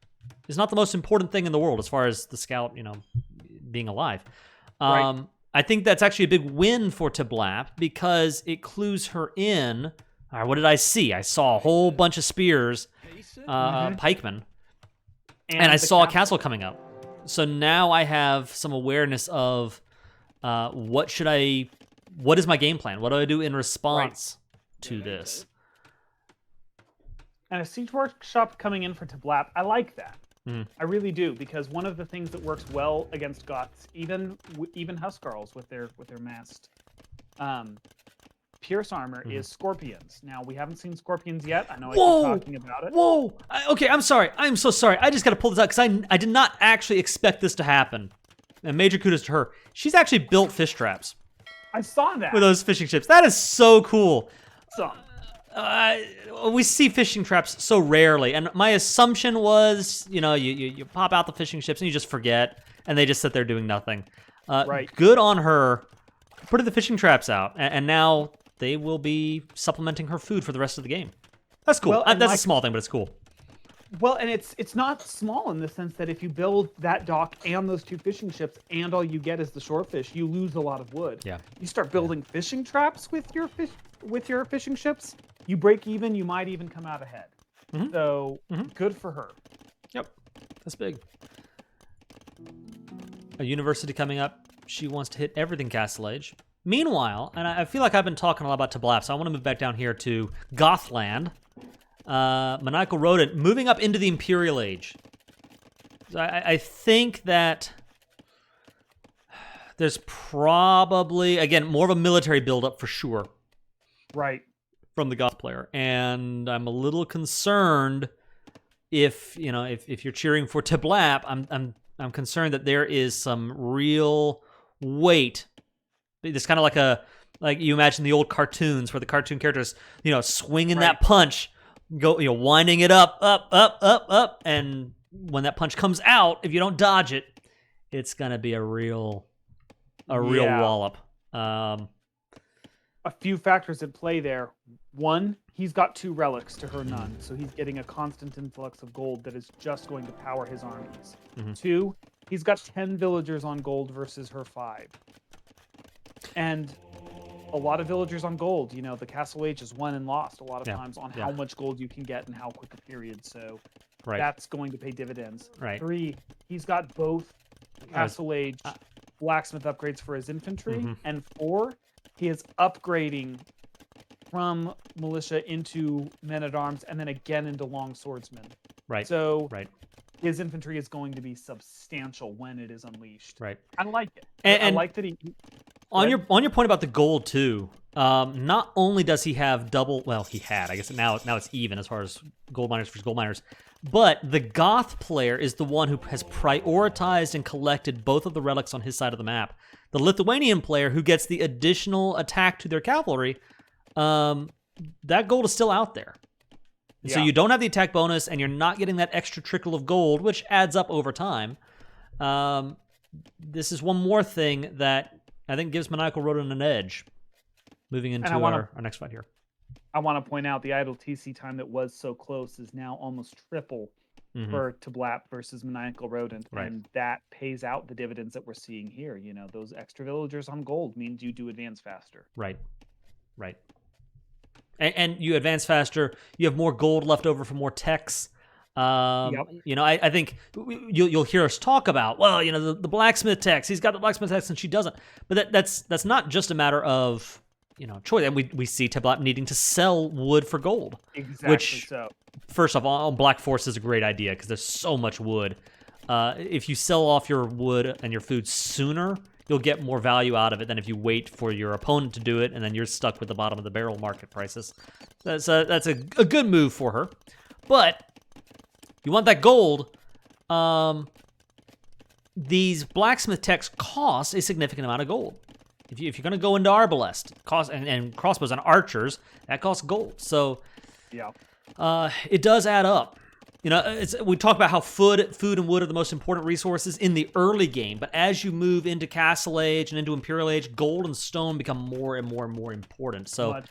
is not the most important thing in the world as far as the scout, being alive. Right. I think that's actually a big win for Teh Blap because it clues her in. All right, what did I see? I saw a whole bunch of spears, pikemen, and I saw a castle coming up. So now I have some awareness of what is my game plan? What do I do in response to this? And a siege workshop coming in for Teh Blap, I like that. I really do, because one of the things that works well against Goths, even Huskarls with their massed Pierce armor, is scorpions. Now, we haven't seen scorpions yet. I know I keep talking about it. Okay, I'm sorry. I'm so sorry. I just got to pull this out because I did not actually expect this to happen. And major kudos to her. She's actually built fish traps. I saw that. With those fishing ships. That is so cool. So, we see fishing traps so rarely. And my assumption was, you pop out the fishing ships and you just forget. And they just sit there doing nothing. right. Good on her. Putting the fishing traps out. And now they will be supplementing her food for the rest of the game. That's cool. Well, that's a small thing, but it's cool. Well, and it's not small in the sense that if you build that dock and those two fishing ships and all you get is the shorefish, you lose a lot of wood. Yeah. You start building fishing traps with your fishing ships, you break even, you might even come out ahead. So, good for her. Yep. That's big. A university coming up. She wants to hit everything Castle Age. Meanwhile, and I feel like I've been talking a lot about Teh Blap, so I want to move back down here to Gothland. Maniacal Rodent moving up into the Imperial Age. So I think that there's probably, again, more of a military buildup for sure. Right. From the Goth player. And I'm a little concerned if you're cheering for Teh Blap, I'm concerned that there is some real weight. It's kind of like you imagine the old cartoons where the cartoon characters, swinging that punch, winding it up, and when that punch comes out, if you don't dodge it, it's gonna be a real wallop. A few factors at play there. One, he's got 2 relics to her none, so he's getting a constant influx of gold that is just going to power his armies. 2, he's got 10 villagers on gold versus her 5. And a lot of villagers on gold, you know, the Castle Age is won and lost a lot of times on how much gold you can get and how quick a period, so that's going to pay dividends. 3, he's got both Castle Age blacksmith upgrades for his infantry, and 4, he is upgrading from militia into men-at-arms and then again into long swordsmen. So his infantry is going to be substantial when it is unleashed. I like it. And I like that he... On your point about the gold too, not only does he have double, well, he had, I guess now it's even as far as gold miners versus gold miners, but the Goth player is the one who has prioritized and collected both of the relics on his side of the map. The Lithuanian player, who gets the additional attack to their cavalry, that gold is still out there. So you don't have the attack bonus, and you're not getting that extra trickle of gold, which adds up over time. This is one more thing that I think gives Maniacal Rodent an edge moving into our next fight here. I want to point out the idle TC time that was so close is now almost triple for Teh Blap versus Maniacal Rodent, and that pays out the dividends that we're seeing here. You know, those extra villagers on gold means you do advance faster. Right. And you advance faster. You have more gold left over for more techs. You know, I think you'll hear us talk about, well, you know, the blacksmith techs. He's got the blacksmith techs and she doesn't. But that's not just a matter of, you know, choice. And we see Teh Blap needing to sell wood for gold. Exactly. Which, first of all, Black Force is a great idea because there's so much wood. If you sell off your wood and your food sooner, you'll get more value out of it than if you wait for your opponent to do it and then you're stuck with the bottom of the barrel market prices. That's a good move for her. But you want that gold. These blacksmith techs cost a significant amount of gold. If you're going to go into Arbalest, and crossbows and archers, that costs gold. So it does add up. You know, we talk about how food and wood are the most important resources in the early game, but as you move into Castle Age and into Imperial Age, gold and stone become more and more and more important. So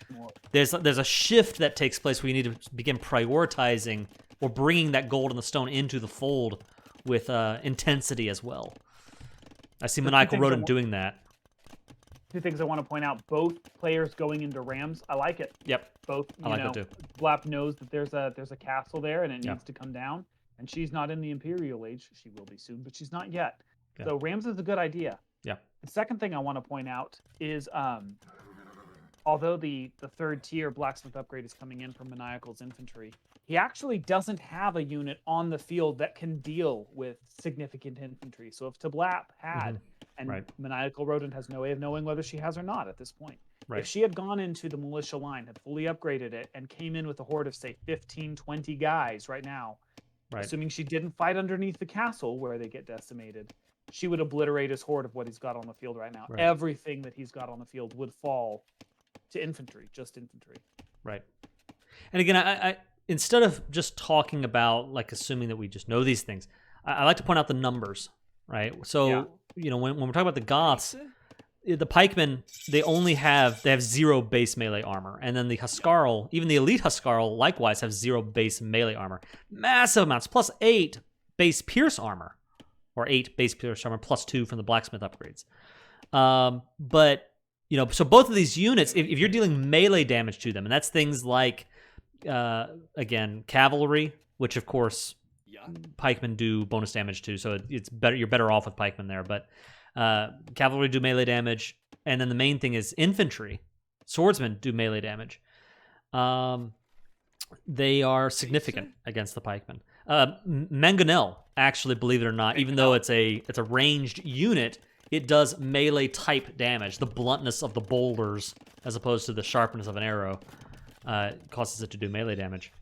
there's a shift that takes place where you need to begin prioritizing or bringing that gold and the stone into the fold with intensity as well. I see Maniacal Rodent doing that. 2 things I want to point out. Both players going into Rams, I like it. Yep. Both, I like that too. Blap knows that there's a castle there and it needs to come down. And she's not in the Imperial Age. She will be soon, but she's not yet. Yeah. So Rams is a good idea. Yeah. The second thing I want to point out is although the 3rd tier blacksmith upgrade is coming in from Maniacal's infantry, he actually doesn't have a unit on the field that can deal with significant infantry. So if Teh Blap had, and Maniacal Rodent has no way of knowing whether she has or not at this point. If she had gone into the militia line, had fully upgraded it, and came in with a horde of, say, 15, 20 guys right now, assuming she didn't fight underneath the castle where they get decimated, she would obliterate his horde of what he's got on the field right now. Everything that he's got on the field would fall to infantry, just infantry. And again, I instead of just talking about, like, assuming that we just know these things, I like to point out the numbers, right? So, you know, when we're talking about the Goths, the pikemen, they have 0 base melee armor. And then the Huskarl, even the elite Huskarl, likewise have 0 base melee armor. Massive amounts, plus 8 base pierce armor. Or 8 base pierce armor, plus 2 from the blacksmith upgrades. But, you know, so both of these units, if you're dealing melee damage to them, and that's things like, again, cavalry, which of course pikemen do bonus damage to, so it's better. You're better off with pikemen there, but cavalry do melee damage, and then the main thing is infantry. Swordsmen do melee damage. They are significant against the pikemen. Mangonel, actually, believe it or not, even though it's a ranged unit, it does melee type damage. The bluntness of the boulders, as opposed to the sharpness of an arrow, causes it to do melee damage.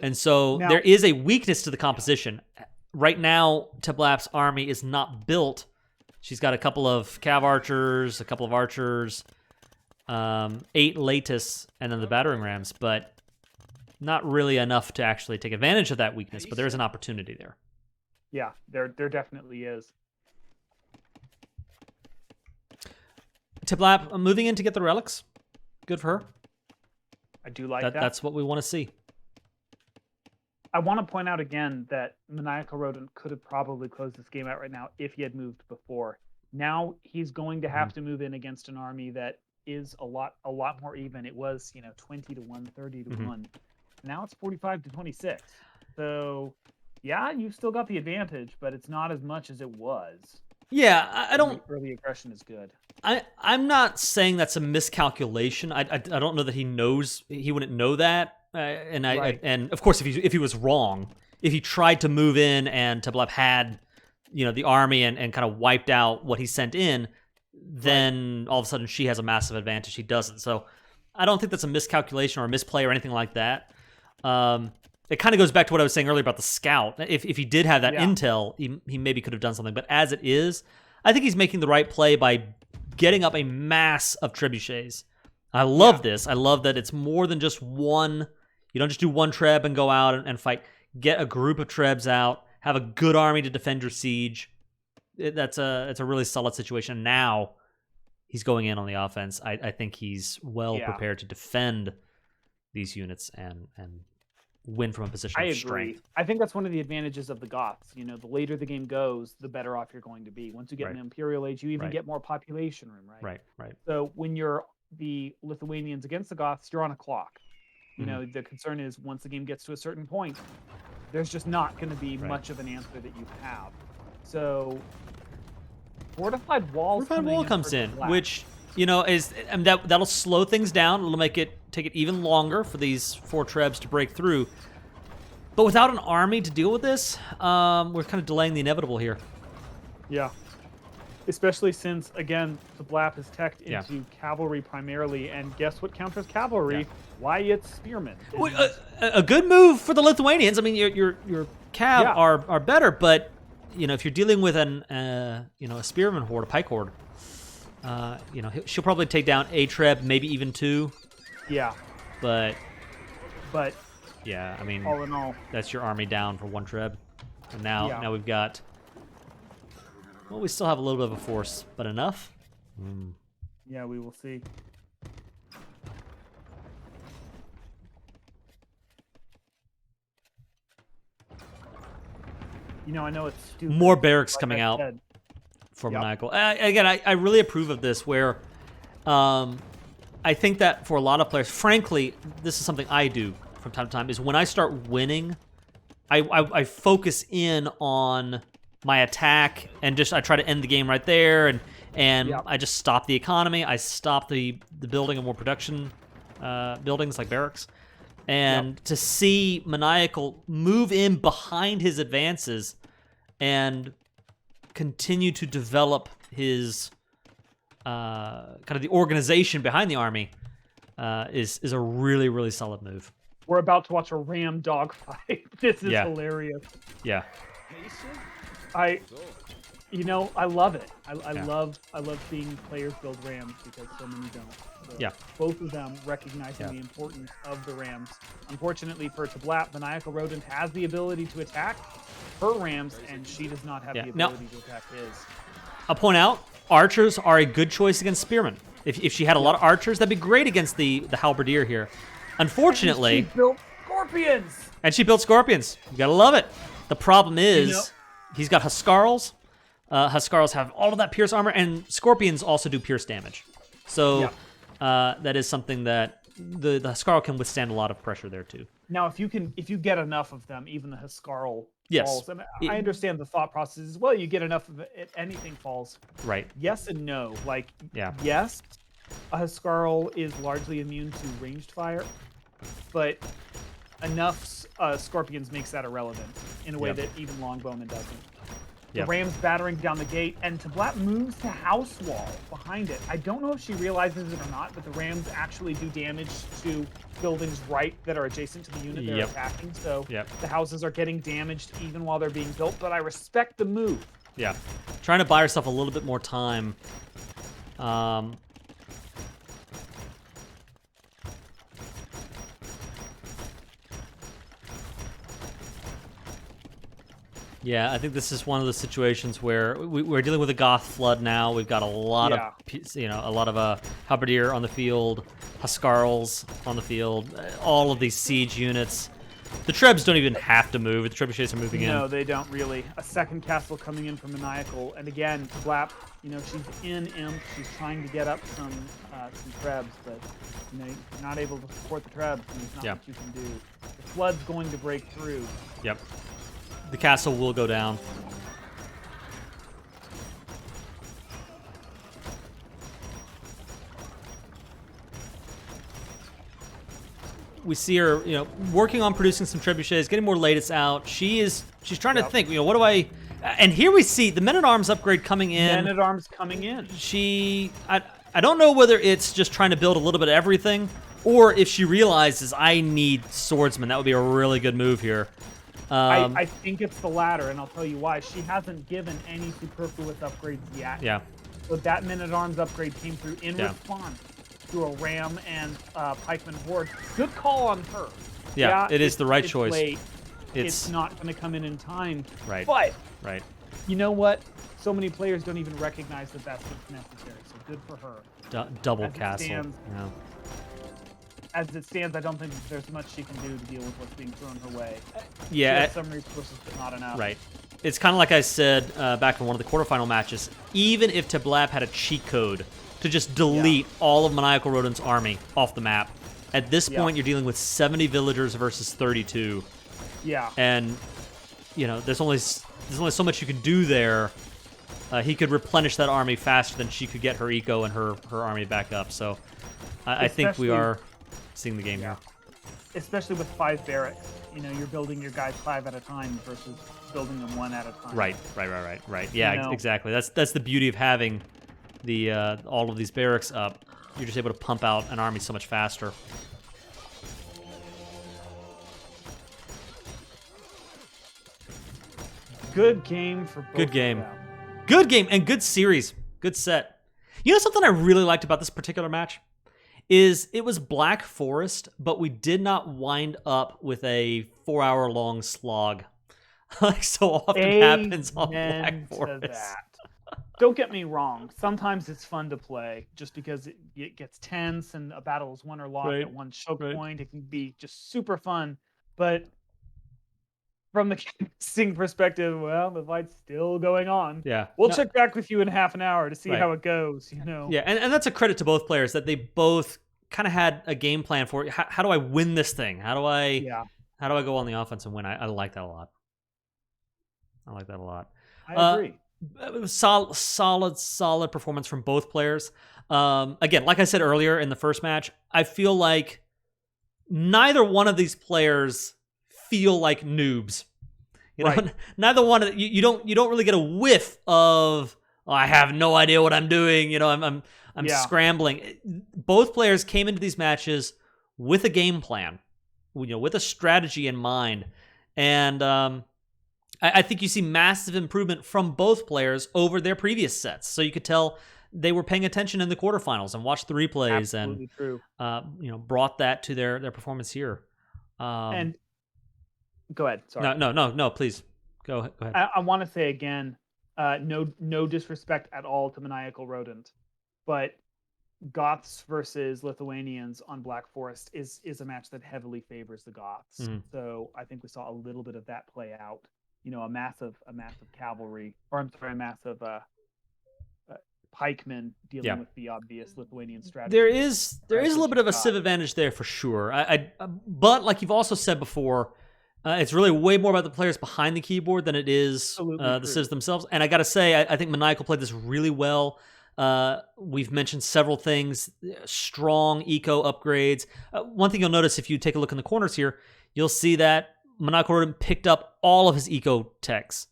And so there is a weakness to the composition. Right now, Teh Blap's army is not built. She's got a couple of cav archers, a couple of archers, 8 Latus, and then the battering rams, but not really enough to actually take advantage of that weakness, but there is an opportunity there. Yeah, there definitely is. Teh Blap moving in to get the relics. Good for her. I do like that. That's what we want to see. I want to point out again that Maniacal Rodent could have probably closed this game out right now if he had moved before. Now he's going to have to move in against an army that is a lot more even. It was 20 to 1, 30 to 1. Now it's 45 to 26. So yeah, you've still got the advantage, but it's not as much as it was. Yeah, I don't. Early aggression is good. I'm not saying that's a miscalculation. I don't know that he knows. He wouldn't know that. And of course, if he was wrong, if he tried to move in and Teh Blap had, the army and kind of wiped out what he sent in, then all of a sudden she has a massive advantage. He doesn't. So I don't think that's a miscalculation or a misplay or anything like that. It kind of goes back to what I was saying earlier about the scout. If he did have that intel, he maybe could have done something. But as it is, I think he's making the right play by getting up a mass of trebuchets. I love this. I love that it's more than just one. You don't just do one treb and go out and fight. Get a group of trebs out. Have a good army to defend your siege. It's a really solid situation. Now he's going in on the offense. I think he's well prepared to defend these units and win from a position of strength. I think that's one of the advantages of the Goths. The later the game goes, the better off you're going to be. Once you get in the Imperial Age, you even get more population room, right? Right. So when you're the Lithuanians against the Goths, you're on a clock. The concern is once the game gets to a certain point, there's just not going to be much of an answer that you have. So fortified wall comes in, which is that'll slow things down. It'll take it even longer for these 4 trebs to break through. But without an army to deal with this, we're kind of delaying the inevitable here. Yeah. Especially since, again, the Blap is teched into cavalry primarily, and guess what counters cavalry? Why, it's spearmen. A good move for the Lithuanians. I mean, your cav are better, but if you're dealing with a spearman horde, a pike horde, she'll probably take down a treb, maybe even 2. Yeah. But yeah, I mean, all in all, that's your army down for 1 treb, and now we've got. Well, we still have a little bit of a force, but enough? Yeah, we will see. I know it's stupid. More barracks coming out for Maniacal. Again, I really approve of this, where I think that for a lot of players, frankly, this is something I do from time to time, is when I start winning, I focus in on my attack and I try to end the game right there, and I just stop the economy. I stop the building of more production buildings like barracks, and to see Maniacal move in behind his advances and continue to develop his kind of the organization behind the army is a really, really solid move. We're about to watch a ram dogfight. This is hilarious. Yeah. I love it. I love seeing players build rams because so many don't. So both of them recognizing the importance of the rams. Unfortunately for Teh Blap, Maniacal Rodent has the ability to attack her rams, and she does not have the ability to attack his. I'll point out, archers are a good choice against spearmen. If she had a lot of archers, that'd be great against the halberdier here. Unfortunately, and she built scorpions. You gotta love it. The problem is, he's got Huskarls. Huskarls have all of that pierce armor, and Scorpions also do pierce damage. So that is something that the Huskarl can withstand a lot of pressure there too. Now, if you get enough of them, even the Huskarl falls. I understand the thought process as well. You get enough of it, anything falls. Right. Yes and no. Yes, a Huskarl is largely immune to ranged fire, but enough Scorpions makes that irrelevant in a way that even Longbowman doesn't. The Rams battering down the gate, and Teh Blap moves to house wall behind it. I don't know if she realizes it or not, but the Rams actually do damage to buildings that are adjacent to the unit they're attacking. So the houses are getting damaged even while they're being built, but I respect the move. Yeah. Trying to buy herself a little bit more time. Yeah, I think this is one of the situations where we're dealing with a Goth flood now. We've got a lot of, a lot of Halberdier on the field, Huskarls on the field, all of these siege units. The Trebs don't even have to move. The Trebuchets are moving in. No, they don't really. A second castle coming in from Maniacal, and again, Teh Blap, she's in Imp. She's trying to get up some Trebs, but you're not able to support the Trebs. And there's not much you can do. The flood's going to break through. Yep. The castle will go down. We see her, working on producing some trebuchets, getting more latest out. She's trying to think, what do I... And here we see the Men-at-Arms upgrade coming in. Men-at-Arms coming in. I don't know whether it's just trying to build a little bit of everything, or if she realizes I need swordsmen. That would be a really good move here. I think it's the latter, and I'll tell you why. She hasn't given any superfluous upgrades yet. Yeah. So that Men-at-Arms upgrade came through in response to a Ram and Pikeman Horde. Good call on her. Yeah, it is the right choice. Late. It's not going to come in time. Right. But right. You know what? So many players don't even recognize that that's what's necessary. So good for her. Double castle. As it stands, I don't think there's much she can do to deal with what's being thrown her way. Yeah. She has some resources, but not enough. Right. It's kind of like I said back in one of the quarterfinal matches. Even if Teh Blap had a cheat code to just delete all of Maniacal Rodent's army off the map, at this point you're dealing with 70 villagers versus 32. Yeah. And there's only so much you can do there. He could replenish that army faster than she could get her eco and her army back up. So I think we are seeing the game here. Especially with 5 barracks. You're building your guys 5 at a time versus building them 1 at a time. Right. Yeah, exactly. That's the beauty of having the all of these barracks up. You're just able to pump out an army so much faster. Good game for both. Good game. Good game and good series. Good set. Something I really liked about this particular match is it was Black Forest, but we did not wind up with a 4-hour-long slog like so often happens on Black Forest. Don't get me wrong. Sometimes it's fun to play just because it gets tense and a battle is won or lost at one choke point. It can be just super fun. But from the casting perspective, well, the fight's still going on. Yeah. We'll check back with you in half an hour to see how it goes, Yeah, and that's a credit to both players that they both kind of had a game plan for it. How do I win this thing? How do I go on the offense and win? I like that a lot. I agree. Solid performance from both players. Again, like I said earlier in the first match, I feel like neither one of these players feel like noobs. Neither one of you don't really get a whiff of I have no idea what I'm doing. I'm scrambling. Both players came into these matches with a game plan, with a strategy in mind, and I think you see massive improvement from both players over their previous sets. So you could tell they were paying attention in the quarterfinals and watched the replays. Absolutely and brought that to their performance here. And go ahead. Sorry. No. Please go ahead. I want to say again, no disrespect at all to Maniacal Rodent, but Goths versus Lithuanians on Black Forest is a match that heavily favors the Goths. So I think we saw a little bit of that play out. A massive cavalry, or I'm sorry, a massive pikemen dealing with the obvious Lithuanian strategy. There is a little bit of a civ advantage there for sure. But like you've also said before, it's really way more about the players behind the keyboard than it is the civs themselves. And I got to say, I think Maniacal played this really well. We've mentioned several things, strong eco upgrades. One thing you'll notice if you take a look in the corners here, you'll see that Maniacal Rodent picked up all of his eco techs.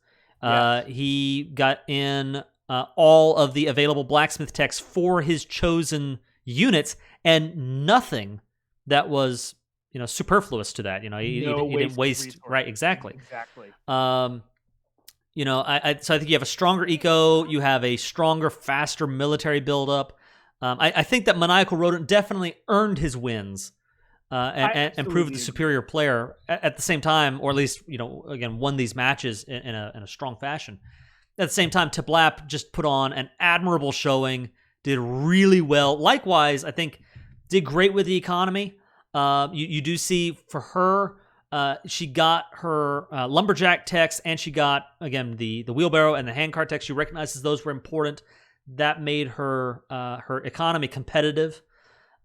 He got in all of the available blacksmith techs for his chosen units, and nothing that was superfluous to that. He didn't waste. Right, exactly. So I think you have a stronger eco, you have a stronger, faster military buildup. I think that Maniacal Rodent definitely earned his wins and prove the superior player at the same time, or at least, again, won these matches in a strong fashion. At the same time, Teh Blap just put on an admirable showing, did really well. Likewise, I think, did great with the economy. You do see for her, she got her lumberjack text, and she got, again, the wheelbarrow and the handcart text. She recognizes those were important. That made her her economy competitive.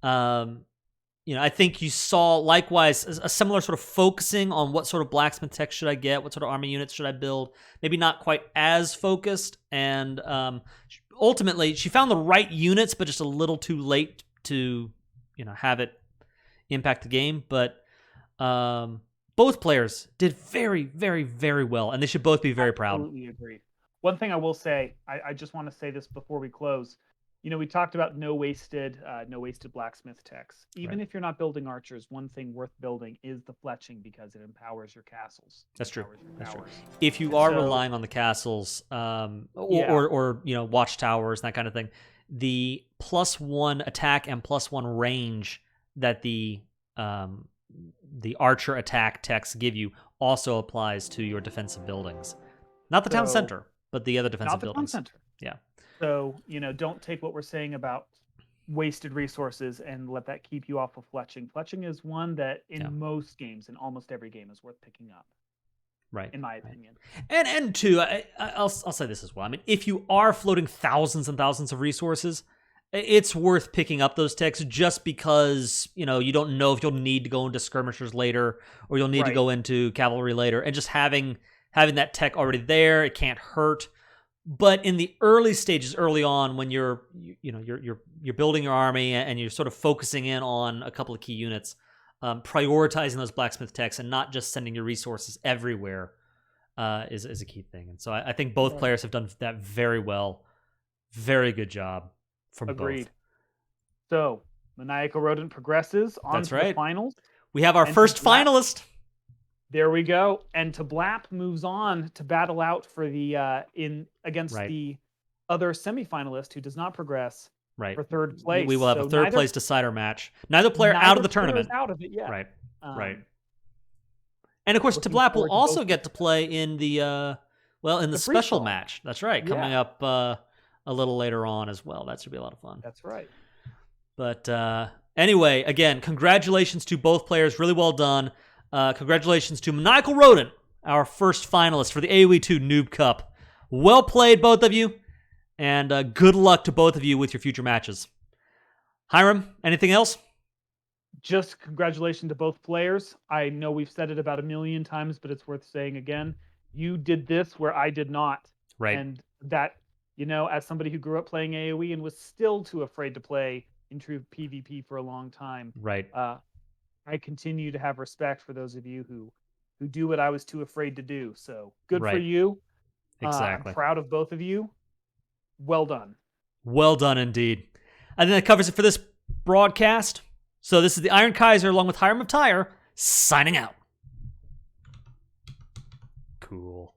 I think you saw, likewise, a similar sort of focusing on what sort of blacksmith tech should I get, what sort of army units should I build. Maybe not quite as focused, and ultimately she found the right units, but just a little too late to have it impact the game. But both players did very, very, very well, and they should both be very proud. Absolutely agree. One thing I will say, I just want to say this before we close. We talked about no wasted blacksmith techs. Even if you're not building archers, one thing worth building is the fletching, because it empowers your castles. That's true. If you are relying on the castles, or watchtowers and that kind of thing, the +1 attack and +1 range that the archer attack techs give you also applies to your defensive buildings. Not the town center, but the other defensive buildings. Not the town center. Yeah. So, don't take what we're saying about wasted resources and let that keep you off of fletching. Fletching is one that in most games, in almost every game, is worth picking up. Right. In my opinion. And two, I'll say this as well. I mean, if you are floating thousands and thousands of resources, it's worth picking up those techs, just because, you don't know if you'll need to go into skirmishers later, or you'll need to go into cavalry later, and just having that tech already there, it can't hurt. But in the early stages, early on, when you're building your army and you're sort of focusing in on a couple of key units, prioritizing those blacksmith techs and not just sending your resources everywhere is a key thing. And so I think both players have done that very well. Very good job from Agreed. both. So Maniacal Rodent progresses on to the finals. We have our first finalist. There we go. And Teh Blap moves on to battle out for the against the other semifinalist who does not progress for third place. We will have a third place decider match. Neither player out of the tournament. Out of it yet. Right. Right. And of course, Teh Blap will also get to play in the special match. That's right. Coming up a little later on as well. That should be a lot of fun. That's right. But anyway, again, congratulations to both players. Really well done. Congratulations to Maniacal Rodent, our first finalist for the AoE2 Noob Cup. Well played, both of you, and good luck to both of you with your future matches. Hiram, anything else? Just congratulations to both players. I know we've said it about 1 million times, but it's worth saying again. You did this where I did not. Right. And that, as somebody who grew up playing AoE and was still too afraid to play in true PvP for a long time. Right. I continue to have respect for those of you who do what I was too afraid to do. So good for you. Exactly. I'm proud of both of you. Well done. Well done indeed. I think that covers it for this broadcast. So this is the Iron Kaiser along with Hiram of Tyre signing out. Cool.